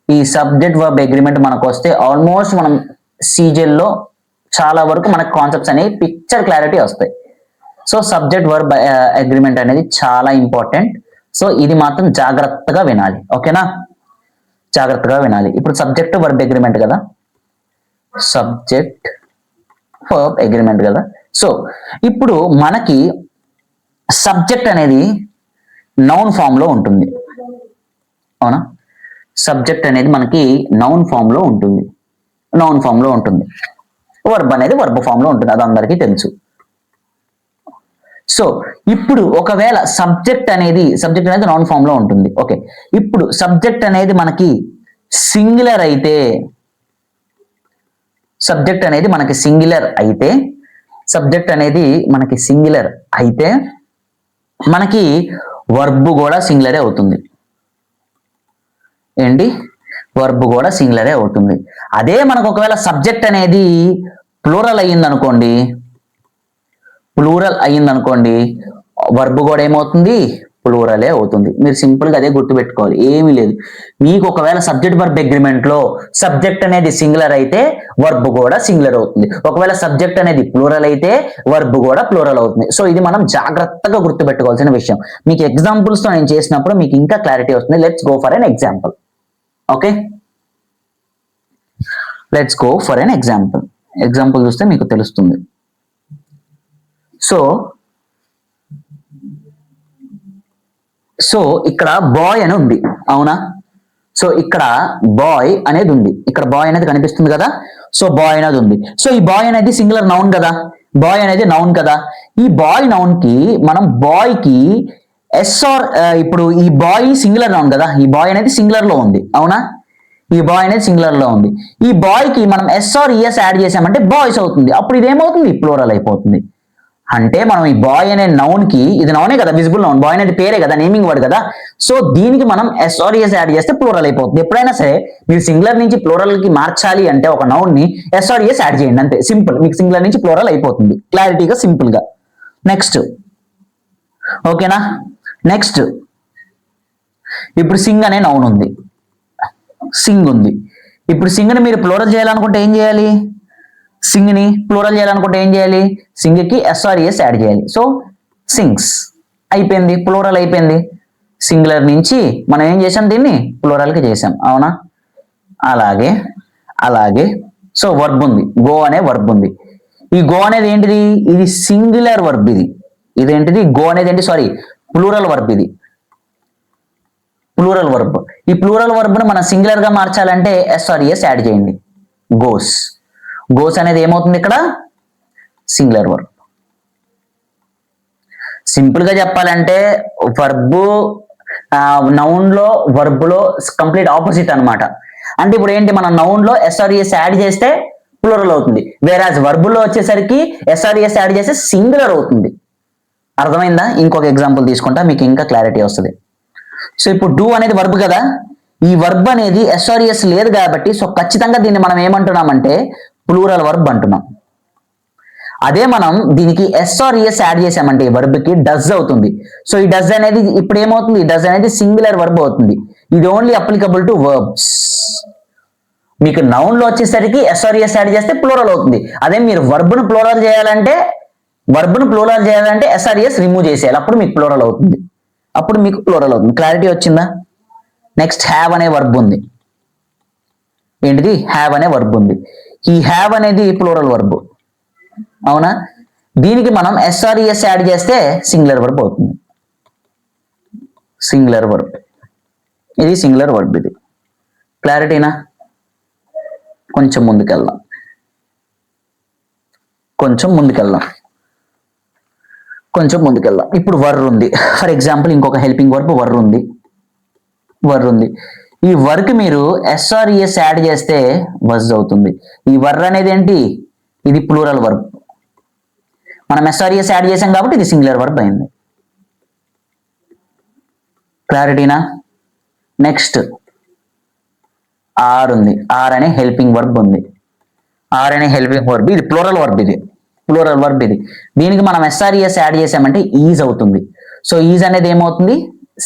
ఈ సబ్జెక్ట్ వర్బ్ అగ్రిమెంట్ మనకు వస్తే ఆల్మోస్ట్ మనం సీజెల్లో చాలా వరకు మనకు కాన్సెప్ట్స్ అనేవి పిక్చర్ క్లారిటీ వస్తాయి. సో సబ్జెక్ట్ వర్బ్ అగ్రిమెంట్ అనేది చాలా ఇంపార్టెంట్. సో ఇది మాత్రం జాగ్రత్తగా వినాలి. ఓకేనా, జాగ్రత్తగా వినాలి. ఇప్పుడు సబ్జెక్ట్ వర్బ్ అగ్రిమెంట్ కదా, సబ్జెక్ట్ వర్బ్ అగ్రిమెంట్ కదా. సో ఇప్పుడు మనకి సబ్జెక్ట్ అనేది నౌన్ ఫామ్ లో ఉంటుంది. అవునా, సబ్జెక్ట్ అనేది మనకి నౌన్ ఫామ్ లో ఉంటుంది. వర్బ్ అనేది వర్బ్ ఫామ్ లో ఉంటుంది, అది అందరికీ తెలుసు. సో ఇప్పుడు ఒకవేళ సబ్జెక్ట్ అనేది నౌన్ ఫామ్ లో ఉంటుంది. ఓకే, ఇప్పుడు సబ్జెక్ట్ అనేది మనకి సింగులర్ అయితే, సబ్జెక్ట్ అనేది మనకి సింగులర్ అయితే మనకి వర్బ్ కూడా సింగులరే అవుతుంది. ఏంటి? వర్బ్ కూడా సింగులరే అవుతుంది. అదే మనకు ఒకవేళ సబ్జెక్ట్ అనేది ప్లూరల్ అయ్యిందనుకోండి, వర్బ్ కూడా ఏమవుతుంది? ప్లూరలే అవుతుంది. మీరు సింపుల్ గా అదే గుర్తుపెట్టుకోవాలి, ఏమీ లేదు. మీకు ఒకవేళ సబ్జెక్ట్ వర్బ్ అగ్రిమెంట్ లో సబ్జెక్ట్ అనేది సింగులర్ అయితే వర్బ్ కూడా సింగులర్ అవుతుంది. ఒకవేళ సబ్జెక్ట్ అనేది ప్లూరల్ అయితే వర్బ్ కూడా ప్లూరల్ అవుతుంది. సో ఇది మనం జాగ్రత్తగా గుర్తుపెట్టుకోవాల్సిన విషయం. మీకు ఎగ్జాంపుల్స్ తో నేను చేసినప్పుడు మీకు ఇంకా క్లారిటీ వస్తుంది. Let's go for an example. Okay, let's go for an example. Example చూస్తే మీకు తెలుస్తుంది. సో ఇక్కడ బాయ్ అని ఉంది, అవునా? సో ఇక్కడ బాయ్ అనేది ఉంది, ఇక్కడ బాయ్ అనేది కనిపిస్తుంది కదా. సో బాయ్ అనేది ఉంది. సో ఈ బాయ్ అనేది సింగులర్ నౌన్ కదా, బాయ్ అనేది నౌన్ కదా. ఈ బాయ్ నౌన్ కి మనం బాయ్ కి ఇప్పుడు ఈ బాయ్ సింగులర్ నౌన్ కదా, ఈ బాయ్ అనేది సింగులర్ లో ఉంది, అవునా? ఈ బాయ్ అనేది సింగులర్ లో ఉంది. ఈ బాయ్ కి మనం ఎస్ యాడ్ చేసామంటే బాయ్స్ అవుతుంది. అప్పుడు ఇది ఏమవుతుంది? ప్లూరల్ అయిపోతుంది. అంటే మనం ఈ బాయ్ అనే నౌన్ కి, ఇది నౌనే కదా, విజిబుల్ నౌన్, బాయ్ అనేది పేరే కదా, నేమింగ్ వర్డ్ కదా. సో దీనికి మనం ఎస్ యాడ్ చేస్తే ప్లూరల్ అయిపోతుంది. ఎప్పుడైనా సరే మీరు సింగులర్ నుంచి ప్లూరల్ కి మార్చాలి అంటే ఒక నౌన్ ని ఎస్ యాడ్ చేయండి, అంతే, సింపుల్. మీకు సింగులర్ నుంచి ప్లూరల్ అయిపోతుంది, క్లారిటీగా, సింపుల్ గా. నెక్స్ట్, ఓకేనా? నెక్స్ట్, ఇప్పుడు సింగ్ అనే నౌన్ ఉంది, సింగ్ ఉంది. ఇప్పుడు సింగ్ ని మీరు ప్లూరల్ చేయాలనుకుంటే ఏం చేయాలి? సింగ్ ని ప్లూరల్ చేయాలనుకుంటే ఏం చేయాలి? సింగ్ కి ఎస్ యాడ్ చేయాలి. సో సింగ్స్ అయిపోయింది, ప్లూరల్ అయిపోయింది. సింగులర్ నుంచి మనం ఏం చేసాం? దీన్ని ప్లూరల్ కి చేసాం, అవునా? అలాగే సో వర్బ్ ఉంది, గో అనే వర్బ్ ఉంది. ఈ గో అనేది ఏంటిది? ఇది సింగులర్ వర్బ్. ఇదేంటిది? గో అనేది ఏంటి? Sorry, plural verb. ఇది ప్లూరల్ వర్బ్. ఈ ప్లూరల్ వర్బ్ ను మనం సింగులర్ గా మార్చాలంటే ఎస్ యాడ్ చేయండి. గోస్ అనేది ఏమవుతుంది? ఇక్కడ సింగులర్ వర్బ్. సింపుల్ గా చెప్పాలంటే వర్బ్ నౌన్ లో వర్బ్ లో కంప్లీట్ ఆపోజిట్ అన్నమాట. అంటే ఇప్పుడు ఏంటి, మనం నౌన్ లో ఎస్ యాడ్ చేస్తే ప్లూరల్ అవుతుంది, వేరాజ్ వర్బ్ లో వచ్చేసరికి ఎస్ యాడ్ చేస్తే సింగులర్ అవుతుంది. అర్థమైందా? ఇంకొక ఎగ్జాంపుల్ తీసుకుంటా, మీకు ఇంకా క్లారిటీ వస్తుంది. సో ఇప్పుడు డూ అనేది వర్బ్ కదా, ఈ వర్బ్ అనేది ఎస్ లేదు కాబట్టి సో ఖచ్చితంగా దీన్ని మనం ఏమంటున్నామంటే ప్లూరల్ వర్బ్ అంటున్నాం. అదే మనం దీనికి ఎస్ యాడ్ చేసామంటే ఈ వర్బ్ కి డస్ అవుతుంది. సో ఈ డస్ అనేది ఇప్పుడు ఏమవుతుంది? డస్ అనేది సింగులర్ వర్బ్ అవుతుంది. ఇది ఓన్లీ అప్లికబుల్ టు వర్బ్స్. మీకు నౌన్ లో వచ్చేసరికి ఎస్ యాడ్ చేస్తే ప్లూరల్ అవుతుంది. అదే మీరు వర్బ్ ను ప్లూరల్ చేయాలంటే ఎస్ రిమూవ్ చేసేయాలి, అప్పుడు మీకు ప్లూరల్ అవుతుంది. క్లారిటీ వచ్చిందా? నెక్స్ట్ హ్యావ్ అనే వర్బ్ ఉంది. ఏంటిది? హ్యావ్ అనే వర్బ్ ఉంది. ఈ హ్యావ్ అనేది ప్లూరల్ వర్బ్, అవునా? దీనికి మనం ఎస్ యాడ్ చేస్తే సింగులర్ వర్బ్ అవుతుంది. సింగులర్ వర్బ్, ఇది సింగులర్ వర్బ్. ఇది క్లారిటీనా? కొంచెం ముందుకెళ్దాం. ఇప్పుడు వర్ ఉంది. ఫర్ ఎగ్జాంపుల్ ఇంకొక హెల్పింగ్ వర్బ్ వర్ ఉంది. ఈ వర్క్ మీరు ఎస్ యాడ్ చేస్తే వజ్ అవుతుంది. ఈ వర్ అనేది ఏంటి? ఇది ప్లూరల్ వర్బ్. మనం ఎస్ యాడ్ చేసాం కాబట్టి ఇది సింగులర్ వర్బ్ అయింది. క్లారిటీనా? నెక్స్ట్ ఆర్ ఉంది. ఆర్ అనే హెల్పింగ్ వర్బ్ ఉంది. ఇది ప్లూరల్ వర్బ్. దీనికి మనం ఎస్ యాడ్ చేసామంటే ఈజ్ అవుతుంది. సో ఈజ్ అనేది ఏమవుతుంది?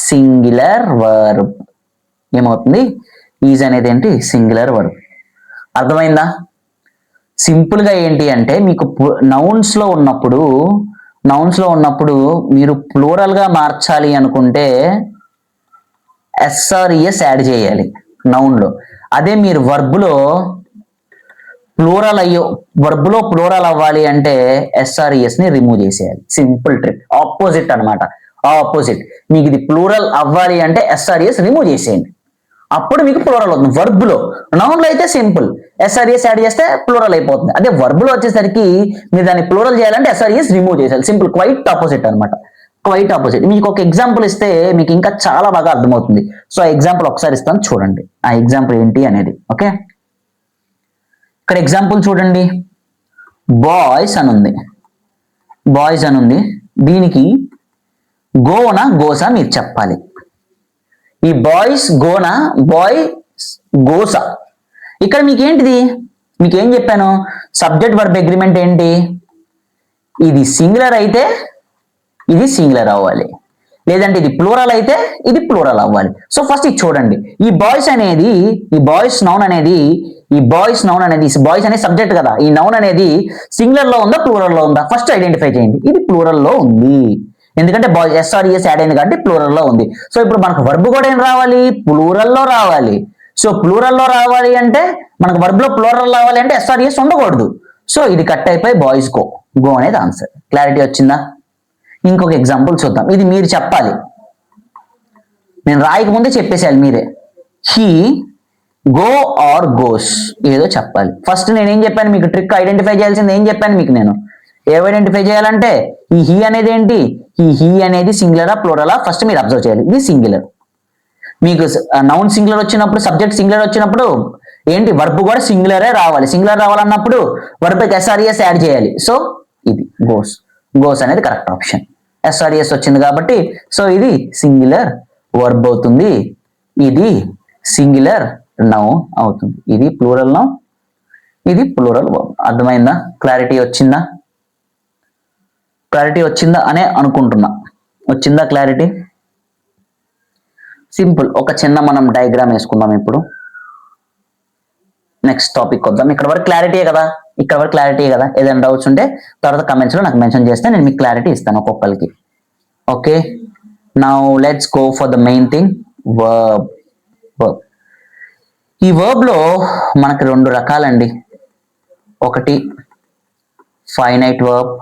Singular verb. ఏమవుతుంది? ఈజ్ అనేది ఏంటి? Singular verb. అర్థమైందా? సింపుల్ గా ఏంటి అంటే మీకు నౌన్స్ లో ఉన్నప్పుడు మీరు ప్లూరల్ గా మార్చాలి అనుకుంటే ఎస్ యాడ్ చేయాలి నౌన్ లో. అదే మీరు వర్బ్ లో ప్లూరల్ అవ్వాలి అంటే ఎస్ ని రిమూవ్ చేసేయాలి. సింపుల్ ట్రిక్, ఆపోజిట్ అన్నమాట. ఆపోజిట్, మీకు ఇది ప్లూరల్ అవ్వాలి అంటే ఎస్ రిమూవ్ చేసేయండి, అప్పుడు మీకు ప్లూరల్ అవుతుంది. వర్బ్ లో, నౌన్ లో అయితే సింపుల్, ఎస్ యాడ్ చేస్తే ప్లూరల్ అయిపోతుంది. అదే వర్బ్ లో వచ్చేసరికి మీరు దాన్ని ప్లూరల్ చేయాలంటే ఎస్ రిమూవ్ చేయాలి. సింపుల్, క్వైట్ ఆపోజిట్ అనమాట. మీకు ఒక ఎగ్జాంపుల్ ఇస్తే మీకు ఇంకా చాలా బాగా అర్థమవుతుంది. సో ఆ ఎగ్జాంపుల్ ఒకసారి ఇస్తాను, చూడండి ఆ ఎగ్జాంపుల్ ఏంటి అనేది. ఓకే, ఇక్కడ ఎగ్జాంపుల్ చూడండి. బాయ్స్ అని ఉంది. దీనికి గోనా గోసా మీరు చెప్పాలి. ఈ బాయ్స్ గోనా బాయ్ గోసా. ఇక్కడ మీకేంటిది, మీకేం చెప్పాను, సబ్జెక్ట్ వర్బ్ అగ్రిమెంట్ ఏంటి, ఇది సింగులర్ అయితే ఇది సింగులర్ అవ్వాలి, లేదంటే ఇది ప్లూరల్ అయితే ఇది ప్లూరల్ అవ్వాలి. సో ఫస్ట్ ఇది చూడండి, ఈ బాయ్స్ అనేది, ఈ బాయ్స్ నౌన్ అనేది, ఈ బాయ్స్ నౌన్ అనేది, బాయ్స్ అనేది సబ్జెక్ట్ కదా, ఈ నౌన్ అనేది సింగులర్ లో ఉందా ప్లూరల్ లో ఉందా ఫస్ట్ ఐడెంటిఫై చేయండి. ఇది ప్లూరల్ లో ఉంది, ఎందుకంటే బాయ్స్ ఎస్ఆర్ఈఎస్ యాడ్ అయింది కాబట్టి ప్లూరల్ లో ఉంది. సో ఇప్పుడు మనకు వర్బ్ కూడా ఏం రావాలి, ప్లూరల్ లో రావాలి. సో ప్లూరల్ లో రావాలి అంటే మనకు వర్బ్ లో ప్లూరల్ రావాలి అంటే ఎస్ఆర్ఈఎస్ ఉండకూడదు. సో ఇది కట్ అయిపోయి బాయ్స్ గో, గో అనేది ఆన్సర్. క్లారిటీ వచ్చిందా? ఇంకొక ఎగ్జాంపుల్ చూద్దాం, ఇది మీరు చెప్పాలి, నేను రాయకముందే చెప్పేసేయాలి మీరే. హీ గో ఆర్ గోస్ ఏదో చెప్పాలి. ఫస్ట్ నేను ఏం చెప్పాను మీకు, ట్రిక్ ఐడెంటిఫై చేయాల్సింది ఏం చెప్పాను మీకు నేను, ఏం ఐడెంటిఫై చేయాలంటే ఈ హీ అనేది ఏంటి, ఈ హీ అనేది సింగులరా ప్లూరలా ఫస్ట్ మీరు అబ్జర్వ్ చేయాలి. ఇది సింగులర్, మీకు నౌన్ సింగులర్ వచ్చినప్పుడు, సబ్జెక్ట్ సింగులర్ వచ్చినప్పుడు ఏంటి, వర్బ్ కూడా సింగులరే రావాలి. సింగులర్ రావాలన్నప్పుడు వర్బ్ ఎస్ఆర్ఈఎస్ యాడ్ చేయాలి. సో ఇది గోస్, గోస్ అనేది కరెక్ట్ ఆప్షన్. ఎస్ఆర్ఈఎస్ వచ్చింది కాబట్టి సో ఇది సింగులర్ వర్బ్ అవుతుంది, ఇది సింగులర్ నౌన్ అవుతుంది, ఇది ప్లూరల్ నౌన్, ఇది ప్లూరల్ వర్బ్. అర్థమైందా? క్లారిటీ వచ్చిందా? క్లారిటీ వచ్చిందా అనే అనుకుంటున్నా. వచ్చిందా క్లారిటీ? సింపుల్. ఒక చిన్న మనం డయాగ్రామ్ వేసుకుందాం ఇప్పుడు. నెక్స్ట్ టాపిక్ వద్దాం. ఇక్కడ వరకు క్లారిటీయే కదా, ఇక్కడ వరకు క్లారిటీయే కదా. ఏదైనా డౌట్స్ ఉంటే తర్వాత కమెంట్స్ లో నాకు మెన్షన్ చేస్తే నేను మీకు క్లారిటీ ఇస్తాను ఒక్కొక్కరికి. Okay, now let's go for the main thing, verb. ఈ వర్బ్ లో మనకి రెండు రకాలండి, ఒకటి ఫైనైట్ వర్బ్,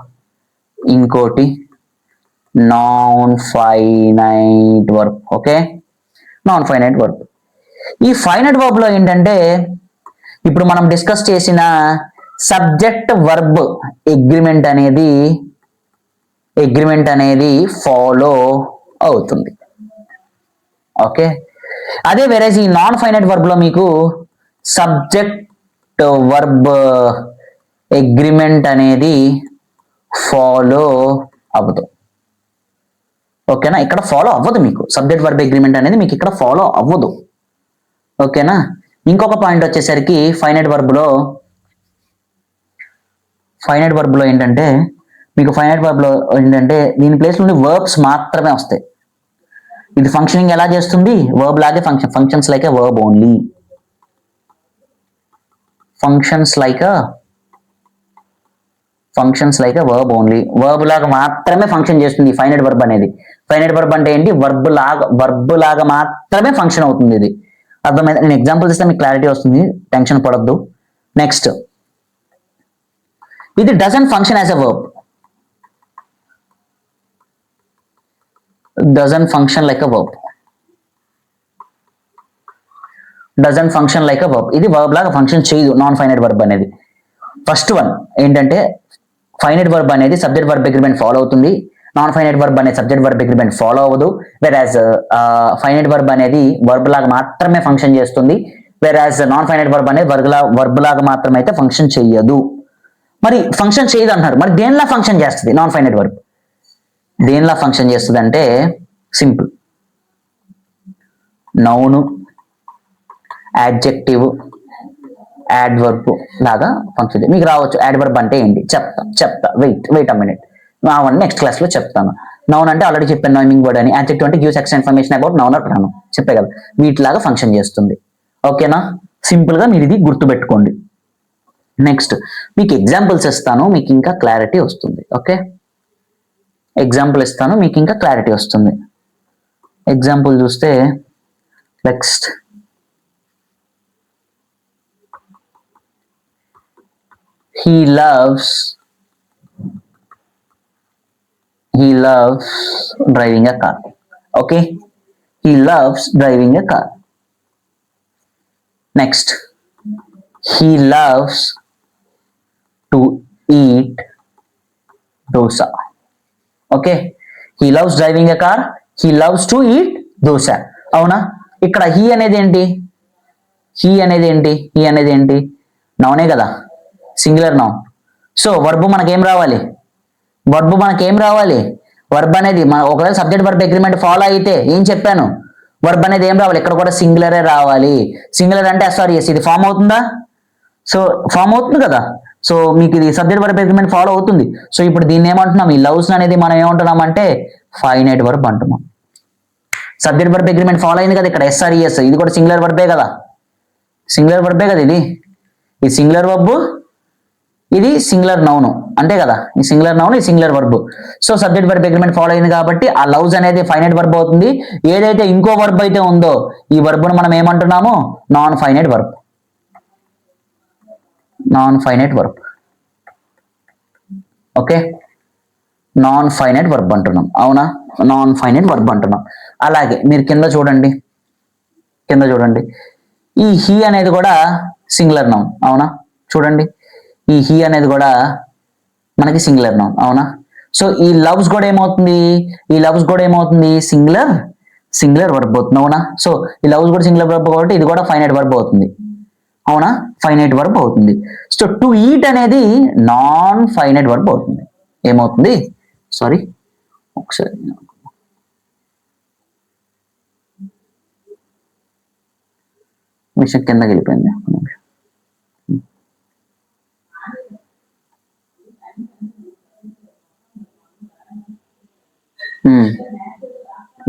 ఇంకోటి non finite verb. Okay, non finite verb. ఈ ఫైనైట్ వర్బ్ లో ఏంటంటే ఇప్పుడు మనం డిస్కస్ చేసిన సబ్జెక్ట్ వర్బ్ అగ్రిమెంట్ అనేది ఫాలో అవుతుంది. ఓకే, అదే వేరేజ్ ఈ నాన్ ఫైనైట్ వర్బ్ లో మీకు సబ్జెక్ట్ వర్బ్ అగ్రిమెంట్ అనేది ఫాలో అవ్వదు. ఓకేనా, ఇక్కడ ఫాలో అవ్వదు మీకు, సబ్జెక్ట్ వర్బ్ అగ్రిమెంట్ అనేది మీకు ఇక్కడ ఫాలో అవ్వదు. ఓకేనా. ఇంకొక పాయింట్ వచ్చేసరికి ఫైనైట్ వర్బ్ లో ఏంటంటే మీకు ఫైనైట్ వర్బ్ లో ఏంటంటే దీని ప్లేస్ లో వర్బ్స్ మాత్రమే వస్తాయి. ఇది ఫంక్షనింగ్ ఎలా చేస్తుంది, వర్బ్ లాగే functions like a verb only, functions like a verb only, verb లాగా మాత్రమే ఫంక్షన్ చేస్తుంది ఫైనైట్ వర్బ్ అనేది. ఫైనైట్ వర్బ్ అంటే ఏంటి, వర్బ్ లాగా మాత్రమే ఫంక్షన్ అవుతుంది. ఇది అర్థమైంది? నేను ఎగ్జాంపుల్స్ ఇస్తే మీకు క్లారిటీ వస్తుంది, టెన్షన్ పడొద్దు. నెక్స్ట్, ఇది doesn't function as a verb, doesn't function like a verb, doesn't function like a verb. ఇది వర్బ్ లాగా ఫంక్షన్ చేయదు నాన్ ఫైనైట్ వర్బ్ అనేది. ఫస్ట్ వన్ ఏంటంటే ఫైనైట్ వర్బ్ అనేది సబ్జెక్ట్ వర్బ్ అగ్రిమెంట్ ఫాలో అవుతుంది, నాన్ ఫైనైట్ వర్బ్ అనేది subject verb agreement follow అవ్వదు. వెరాజ్ ఫైనైట్ వర్బ్ అనేది వర్బ్ లాగా మాత్రమే ఫంక్షన్ చేస్తుంది, వెరాజ్ నాన్ ఫైనైట్ వర్బ్ అనేది వర్బ్ లాగా మాత్రమే అయితే ఫంక్షన్ చెయ్యదు. మరి ఫంక్షన్ చేయదు అంటున్నారు, మరి దేనిలా ఫంక్షన్ చేస్తుంది నాన్ ఫైనైట్ వర్బ్, దేనిలా ఫంక్షన్ చేస్తుంది అంటే సింపుల్, నౌను, యాడ్జెక్టివ్, యాడ్వర్బ్ లాగా ఫంక్షన్. మీకు రావచ్చు యాడ్వర్బ్ అంటే ఏంటి, చెప్తా వెయిట్ అ మినిట్, అవన్నీ నెక్స్ట్ క్లాస్ లో చెప్తాను. నౌన్ అంటే ఆల్రెడీ చెప్పాను, నైమింగ్ వర్డ్ అని. యాడ్జెక్టివ్ అంటే gives extra information about noun are pronoun, చెప్పే కదా, వీటిలాగా ఫంక్షన్ చేస్తుంది. ఓకేనా, సింపుల్ గా మీరు ఇది గుర్తుపెట్టుకోండి. నెక్స్ట్ మీకు ఎగ్జాంపుల్స్ ఇస్తాను, మీకు ఇంకా క్లారిటీ వస్తుంది. ఓకే, ఎగ్జాంపుల్ ఇస్తాను, మీకు ఇంకా క్లారిటీ వస్తుంది. ఎగ్జాంపుల్ చూస్తే next, he loves driving a car. Okay, he loves driving a car. Next, he loves to eat dosa. Okay, he loves driving a car, he loves to eat dosa. అవునా, ఇక్కడ he అనేది ఏంటి, నౌనే కదా, singular noun. So verb మనకేం రావాలి, verb అనేది ఒకవేళ subject verb agreement follow అయితే ఏం చెప్పాను, వర్బ్ అనేది ఏం రావాలి, ఇక్కడ కూడా సింగులరే రావాలి. సింగులర్ అంటే SRES ఇది ఫామ్ అవుతుందా, సో ఫామ్ అవుతుంది కదా. సో మీకు ఇది సబ్జెక్ట్ వర్బ్ అగ్రిమెంట్ ఫాలో అవుతుంది. సో ఇప్పుడు దీన్ని ఏమంటున్నాం, ఈ లవ్స్ అనేది మనం ఏమంటున్నాం అంటే ఫైనైట్ వర్బ్ అంటున్నాం. సబ్జెక్ట్ వర్బ్ అగ్రిమెంట్ ఫాలో అయింది కదా ఇక్కడ SRES, ఇది కూడా సింగులర్ వర్బే కదా, సింగులర్ వర్బే కదా ఇది సింగులర్ వర్బ్, ఇది సింగులర్ నౌన్ అంతే కదా, ఈ సింగులర్ నౌన్ ఈ singular verb. So subject verb agreement follow అయింది కాబట్టి ఆ లవ్స్ అనేది ఫైనైట్ వర్బ్ అవుతుంది. ఏదైతే ఇంకో వర్బ్ అయితే ఉందో ఈ వర్బ్ను మనం ఏమంటున్నాము, non finite verb, non finite verb. Okay, non finite verb అంటున్నాం, అవునా, నాన్ ఫైనైట్ వర్బ్ అంటున్నాం. అలాగే మీరు కింద చూడండి, ఈ హీ అనేది కూడా సింగులర్ నౌన్, అవునా, చూడండి ఈ హీ అనేది కూడా మనకి సింగులర్ నౌన్, అవునా. సో ఈ లవ్స్ కూడా ఏమవుతుంది, సింగులర్ వర్బ్ అవుతుంది, అవునా. సో ఈ లవ్స్ కూడా సింగులర్ వర్బ్ కాబట్టి ఇది కూడా ఫైనైట్ వర్బ్ అవుతుంది, అవునా, ఫైనైట్ వర్బ్ అవుతుంది. సో టు ఈట్ అనేది నాన్ ఫైనైట్ వర్బ్ అవుతుంది. ఏమవుతుంది, సారీ ఒకసారి విషయం కిందకి వెళ్ళిపోయింది.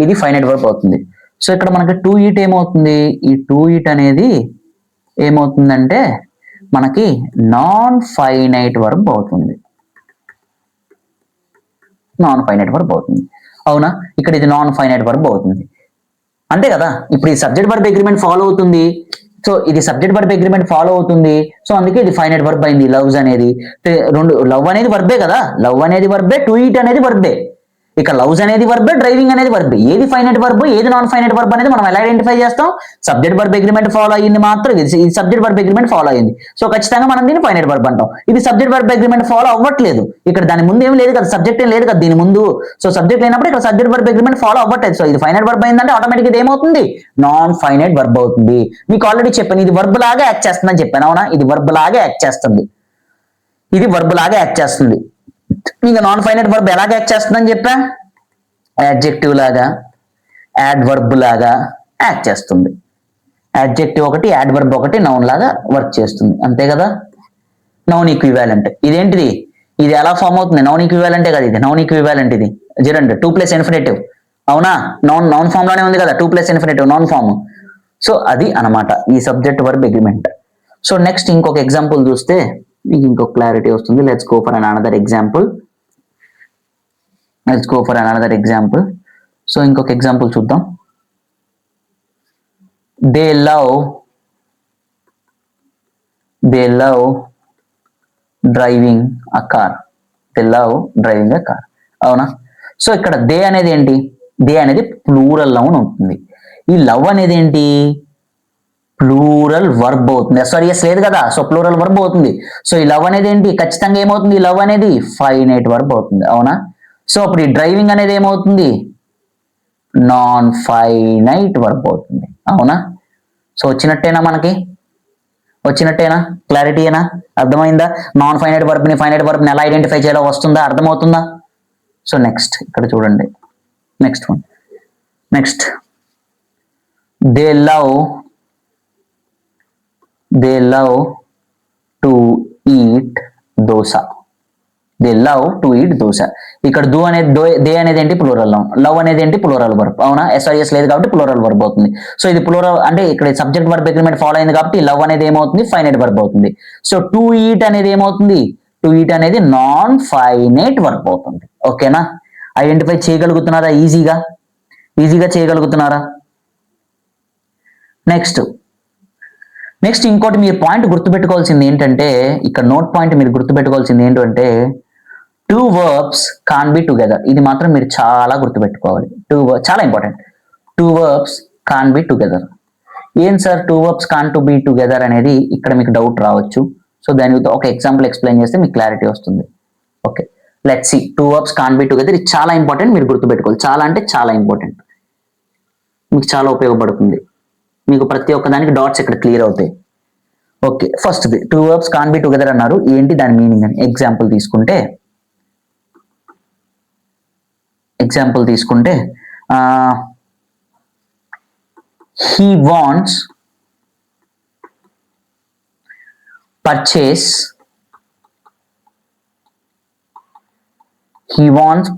ఇది ఫైనైట్ వర్బ్ అవుతుంది. సో ఇక్కడ మనకి టు ఈట్ ఏమవుతుంది, ఈ టు ఈట్ అనేది ఏమవుతుందంటే మనకి నాన్ ఫైనైట్ వర్బ్ అవుతుంది, నాన్ ఫైనైట్ వర్బ్ అవుతుంది, అవునా. ఇక్కడ ఇది నాన్ ఫైనైట్ వర్బ్ అవుతుంది అంతే కదా. ఇప్పుడు ఈ సబ్జెక్ట్ వర్బ్ అగ్రిమెంట్ ఫాలో అవుతుంది, సో ఇది సబ్జెక్ట్ వర్బ్ అగ్రిమెంట్ ఫాలో అవుతుంది, సో అందుకే ఇది ఫైనైట్ వర్బ్ అయింది. లవ్స్ అనేది రెండు, లవ్ అనేది వర్బే కదా, లవ్ అనేది వర్బే, టు ఈట్ అనేది వర్బే. ఇక లవ్స్ అనేది వర్బ్, డ్రైవింగ్ అనేది వర్బ్. ఏది ఫైనైట్ వర్బ్ ఏది నాన్ ఫైనైట్ వర్బ్ అనేది మనం ఎలా ఐడెంటిఫై చేస్తాం, సబ్జెక్ట్ వర్బ్ అగ్రిమెంట్ ఫాలో అయ్యింది మాత్రం ఇది సబ్జెక్ట్ వర్బ్ అగ్రిమెంట్ ఫాలో అయ్యింది, సో ఖచ్చితంగా మనం దీన్ని ఫైనైట్ వర్బ్ అంటాం. ఇది సబ్జెక్ట్ వర్బ్ అగ్రిమెంట్ ఫాలో అవ్వట్లేదు, ఇక్కడ దాని ముందు ఏం లేదు కదా, సబ్జెక్ట్ ఏం లేదు కదా దీని ముందు, సో సబ్జెక్ట్ లేనప్పుడు ఇక్కడ సబ్జెక్ట్ వర్బ్ అగ్రిమెంట్ ఫాలో అవ్వట్లేదు. సో ఇది ఫైనైట్ వర్బ్ అయిందంటే ఆటోమేటిక్ ఇది ఏమవుతుంది, నాన్ ఫైనైట్ వర్బ్ అవుతుంది. మీకు ఆల్రెడీ చెప్పాను ఇది వర్బ్ లాగా యాక్ట్ చేస్తుందని చెప్పాను, అవునా, ఇది వర్బ్ లాగా యాక్ట్ చేస్తుంది, ఇది వర్బ్ లాగా యాక్ట్ చేస్తుంది. ఇంకా నాన్ ఫైనైట్ వర్బ్ ఎలాగ యాక్ట్ చేస్తుందని చెప్పా, యాడ్జెక్టివ్ లాగా, యాడ్వర్బ్ లాగా యాక్ట్ చేస్తుంది. యాడ్జెక్టివ్ ఒకటి, యాడ్వర్బ్ ఒకటి నౌన్ లాగా వర్క్ చేస్తుంది, అంతే కదా. నౌన్ ఈక్వివాలెంట్ ఇదేంటిది, ఇది ఎలా ఫామ్ అవుతుంది, నౌన్ ఈక్వివాలెంటే కదా ఇది, నౌన్ ఈక్వివాలెంట్ ఇది చూడండి, 2+ ఇన్ఫినిటివ్, అవునా, నౌన్ ఫామ్ లోనే ఉంది కదా, 2+ ఇన్ఫినిటివ్ నౌన్ ఫామ్. సో అది అన్నమాట ఈ subject verb agreement. So next ఇంకొక ఎగ్జాంపుల్ చూస్తే మీకు ఇంకొక క్లారిటీ వస్తుంది. Let's go for another example. So ఇంకొక ఎగ్జాంపుల్ చూద్దాం. They love driving a car, అవునా. సో ఇక్కడ దే అనేది ఏంటి, దే అనేది ప్లూరల్ నౌన్ అవుతుంది. ఈ లవ్ అనేది ఏంటి, ప్లూరల్ వర్బ్ అవుతుంది. SRES లేదు కదా, సో ప్లూరల్ వర్బ్ అవుతుంది. సో ఈ లవ్ అనేది ఏంటి, ఖచ్చితంగా ఏమవుతుంది, ఈ లవ్ అనేది ఫైనైట్ వర్బ్ అవుతుంది, అవునా. సో అప్పుడు ఈ డ్రైవింగ్ అనేది ఏమవుతుంది, నాన్ ఫైనైట్ వర్బ్ అవుతుంది, అవునా. సో వచ్చినట్టేనా, క్లారిటీనా, అర్థమైందా. నాన్ ఫైనైట్ వర్బ్ని ఫైనైట్ వర్బ్ని ఎలా ఐడెంటిఫై చేయాలో వస్తుందా, అర్థమవుతుందా. సో నెక్స్ట్ ఇక్కడ చూడండి, next they love to eat dosa, ఇక్కడ దే అనేది ఏంటి, ప్లూరల్ నౌన్, లవ్ అనేది ఏంటి, ప్లూరల్ వర్బ్, అవునా. SRES లేదు కాబట్టి ప్లూరల్ వర్బ్ అవుతుంది. సో ఇది ప్లూరల్ అంటే ఇక్కడ సబ్జెక్ట్ వర్బ్ అగ్రిమెంట్ ఫాలో అయింది కాబట్టి లవ్ అనేది ఏమవుతుంది, ఫైనైట్ వర్బ్ అవుతుంది. సో టు ఈట్ అనేది ఏమవుతుంది, నాన్ ఫైనైట్ వర్బ్ అవుతుంది. ఓకేనా, ఐడెంటిఫై చేయగలుగుతున్నారా, ఈజీగా చేయగలుగుతున్నారా. నెక్స్ట్ ఇంకోటి మీరు పాయింట్ గుర్తుపెట్టుకోవాల్సింది ఏంటంటే, ఇక్కడ నోట్ పాయింట్ మీరు గుర్తుపెట్టుకోవాల్సింది ఏంటంటే, two verbs can be together. ఇది మాత్రం మీరు చాలా గుర్తుపెట్టుకోవాలి, చాలా important. Two verbs can be together. ఏం sir two verbs can to be together అనేది ఇక్కడ మీకు డౌట్ రావచ్చు. సో దాని ఒక ఎగ్జాంపుల్ ఎక్స్ప్లెయిన్ చేస్తే మీకు క్లారిటీ వస్తుంది. Okay, let's see. Two verbs can be together, ఇది చాలా ఇంపార్టెంట్, మీరు గుర్తుపెట్టుకోవాలి. చాలా అంటే చాలా ఇంపార్టెంట్, మీకు చాలా ఉపయోగపడుతుంది. మీకు ప్రతి ఒక్క దానికి డాట్స్ ఇక్కడ క్లియర్ అవుతాయి. Okay, first two verbs can be together అన్నారు, ఏంటి దాని మీనింగ్ అని ఎగ్జాంపుల్ తీసుకుంటే, ఎగ్జాంపుల్ తీసుకుంటే he wants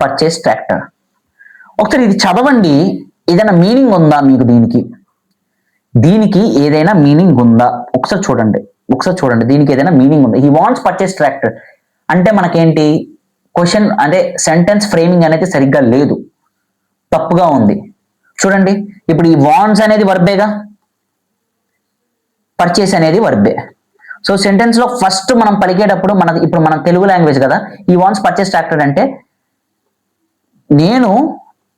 purchase tractor. ఒకసారి ఇది చదవండి, ఏదైనా మీనింగ్ ఉందా మీకు? దీనికి ఏదైనా మీనింగ్ ఉందా? ఒకసారి చూడండి దీనికి ఏదైనా మీనింగ్ ఉందా? హీ వాంట్స్ పర్చేస్ ట్రాక్టర్ అంటే మనకేంటి క్వశ్చన్ అంటే సెంటెన్స్ ఫ్రేమింగ్ అనేది సరిగ్గా లేదు, తప్పుగా ఉంది. చూడండి, ఇప్పుడు ఈ వాంట్స్ అనేది వర్బేగా, పర్చేస్ అనేది వర్బే. సో సెంటెన్స్ లో ఫస్ట్ మనం పలికేటప్పుడు ఇప్పుడు మన తెలుగు లాంగ్వేజ్ కదా, ఈ వాంట్స్ పర్చేస్ ట్రాక్టర్ అంటే నేను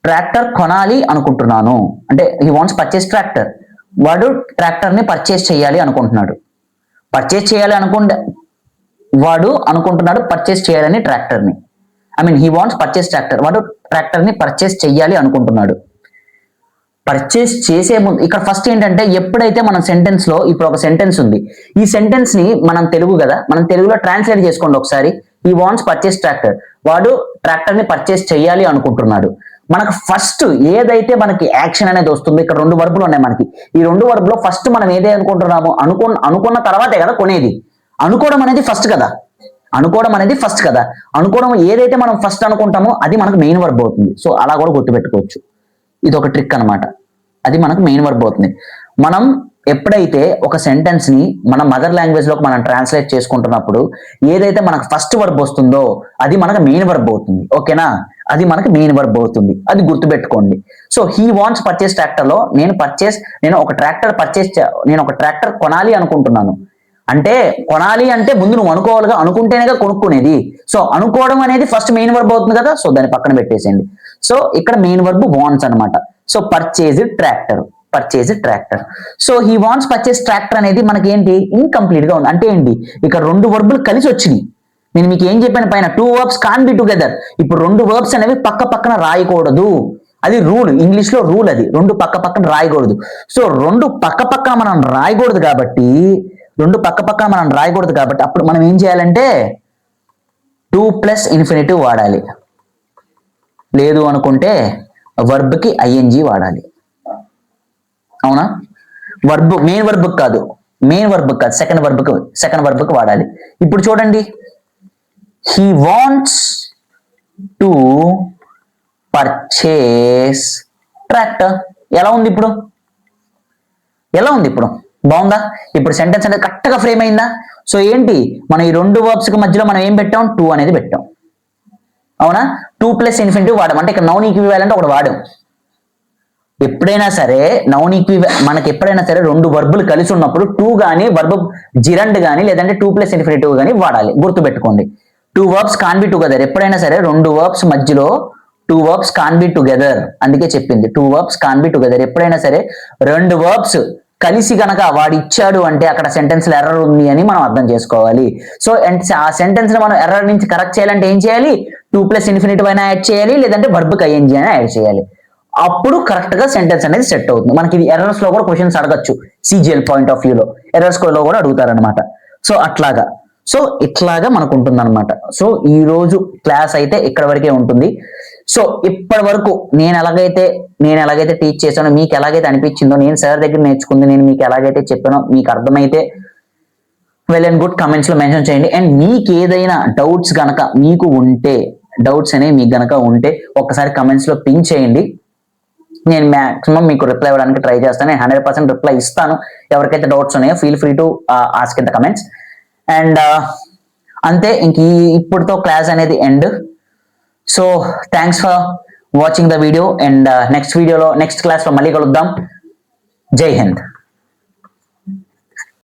ట్రాక్టర్ కొనాలి అనుకుంటున్నాను అంటే హీ వాంట్స్ పర్చేస్ ట్రాక్టర్. వాడు ట్రాక్టర్ ని పర్చేస్ చేయాలి అనుకుంటున్నాడు. వాడు అనుకుంటున్నాడు పర్చేస్ చేయాలని ట్రాక్టర్ ని. He wants purchase tractor. వాడు ట్రాక్టర్ ని పర్చేస్ చేయాలి అనుకుంటున్నాడు. పర్చేస్ చేసే ముందు ఇక్కడ ఫస్ట్ ఏంటంటే, ఎప్పుడైతే మనం సెంటెన్స్ లో ఇప్పుడు ఒక సెంటెన్స్ ఉంది, ఈ సెంటెన్స్ ని మనం తెలుగులో ట్రాన్స్లేట్ చేసుకోండి ఒకసారి. ఈ వాంట్స్ పర్చేస్ ట్రాక్టర్, వాడు ట్రాక్టర్ ని పర్చేస్ చేయాలి అనుకుంటున్నాడు. మనకు ఫస్ట్ ఏదైతే మనకి యాక్షన్ అనేది వస్తుందో, ఇక్కడ 2 వర్బులు ఉన్నాయి మనకి. ఈ 2 వర్బులో ఫస్ట్ మనం ఏదైతే అనుకుంటున్నామో అనుకున్న తర్వాతే కదా కొనేది. అనుకోవడం అనేది ఫస్ట్ కదా. అనుకోవడం ఏదైతే మనం ఫస్ట్ అనుకుంటామో అది మనకు మెయిన్ వర్బ్ అవుతుంది. సో అలా కూడా గుర్తుపెట్టుకోవచ్చు. ఇది ఒక ట్రిక్ అన్నమాట. అది మనకు మెయిన్ వర్బ్ అవుతుంది. మనం ఎప్పుడైతే ఒక సెంటెన్స్ ని మన మదర్ లాంగ్వేజ్ లోకి మనం ట్రాన్స్లేట్ చేసుకుంటున్నప్పుడు ఏదైతే మనకు ఫస్ట్ వర్బ్ వస్తుందో అది మనకు మెయిన్ వర్బ్ అవుతుంది. ఓకేనా? అది మనకు మెయిన్ వర్బ్ అవుతుంది. అది గుర్తుపెట్టుకోండి. So he wants purchase tractor లో నేను ఒక ట్రాక్టర్ కొనాలి అనుకుంటున్నాను అంటే, కొనాలి అంటే ముందు నువ్వు అనుకోవాలిగా, అనుకుంటేనేగా కొనుక్కునేది. సో అనుకోవడం అనేది ఫస్ట్ మెయిన్ వర్బ్ అవుతుంది కదా. సో దాన్ని పక్కన పెట్టేసేయండి. సో ఇక్కడ మెయిన్ వర్బ్ వాంట్స్ అనమాట. So purchase tractor. So he wants purchase tractor అనేది మనకి ఏంటి, ఇన్కంప్లీట్ గా ఉంది. అంటే ఏంటి, ఇక్కడ 2 వర్బులు కలిసి వచ్చినాయి. నేను మీకు ఏం చెప్పాను పైన, 2 verbs కాన్ బి టుగెదర్. ఇప్పుడు 2 verbs అనేవి పక్కన రాయకూడదు. అది రూల్, ఇంగ్లీష్ లో రూల్. అది 2 పక్కన రాయకూడదు. సో 2 పక్కన మనం రాయకూడదు కాబట్టి అప్పుడు మనం ఏం చేయాలంటే 2 + ఇన్ఫినిటివ్ వాడాలి. లేదు అనుకుంటే వర్బ్ కి ఐఎన్జి వాడాలి. అవునా? మెయిన్ వర్బ్ కాదు, సెకండ్ వర్బ్ కి వాడాలి. ఇప్పుడు చూడండి, he wants to purchase tractor. ఎలా ఉంది ఇప్పుడు? బాగుందా? ఇప్పుడు సెంటెన్స్ అనేది కరెక్ట్ గా ఫ్రేమ్ అయిందా? సో ఏంటి, మనం ఈ 2 verbs కి మధ్యలో మనం ఏం పెట్టాం, 2 అనేది పెట్టాం. అవునా? 2 + ఇన్ఫినిటివ్ వాడాం. అంటే ఇక్కడ నౌన్ ఈక్వివాలెంట్ ఒకటి వాడాం. ఎప్పుడైనా సరే మనకి ఎప్పుడైనా సరే 2 వర్బులు కలిసి ఉన్నప్పుడు 2 గానీ వర్బ్ జిరండ్ గానీ లేదంటే 2 + ఇన్ఫినిటివ్ గానీ వాడాలి. గుర్తుపెట్టుకోండి. 2 verbs కాన్ బి టుగెదర్. ఎప్పుడైనా సరే 2 verbs మధ్యలో 2 verbs కాన్ బి టుగెదర్. అందుకే చెప్పింది 2 verbs కాన్ బి టుగెదర్. ఎప్పుడైనా సరే 2 verbs కలిసి గనక వాడు ఇచ్చాడు అంటే అక్కడ సెంటెన్స్ లో ఎర్రర్ ఉంది అని మనం అర్థం చేసుకోవాలి. సో ఆ సెంటెన్స్ లో మనం ఎర్రర్ నుంచి కరెక్ట్ చేయాలంటే ఏం చేయాలి, 2 + ఇన్ఫినిటివ్ అయినా యాడ్ చేయాలి, లేదంటే వర్బ్ కి ఐఎన్జి అయినా యాడ్ చేయాలి. అప్పుడు కరెక్ట్ గా సెంటెన్స్ అనేది సెట్ అవుతుంది. మనకి ఇది ఎర్రర్స్ లో కూడా క్వశ్చన్స్ అడగచ్చు. సిజిఎల్ పాయింట్ ఆఫ్ వ్యూలో ఎర్రర్స్ లో కూడా అడుగుతారనమాట. సో ఇట్లాగా మనకు ఉంటుంది అనమాట. సో ఈ రోజు క్లాస్ అయితే ఇక్కడ వరకే ఉంటుంది. సో ఇప్పటి వరకు నేను ఎలాగైతే టీచ్ చేశానో, మీకు ఎలాగైతే అనిపించిందో, నేను సార్ దగ్గర నేర్చుకుంది, నేను మీకు ఎలాగైతే చెప్పానో, మీకు అర్థమైతే వెల్ అండ్ గుడ్ కామెంట్స్ లో మెన్షన్ చేయండి. అండ్ మీకు ఏదైనా డౌట్స్ గనక మీకు గనక ఉంటే ఒక్కసారి కమెంట్స్ లో పింక్ చేయండి. నేను మాక్సిమం మీకు రిప్లై ఇవ్వడానికి ట్రై చేస్తాను. నేను 100% రిప్లై ఇస్తాను. ఎవరికైతే డౌట్స్ ఉన్నాయో feel free to ask in the comments. And అంతే, ఇప్పుడుతో క్లాస్ అనేది end. So thanks for watching the video. And next class లో మళ్ళీ కలుద్దాం. జై హింద్.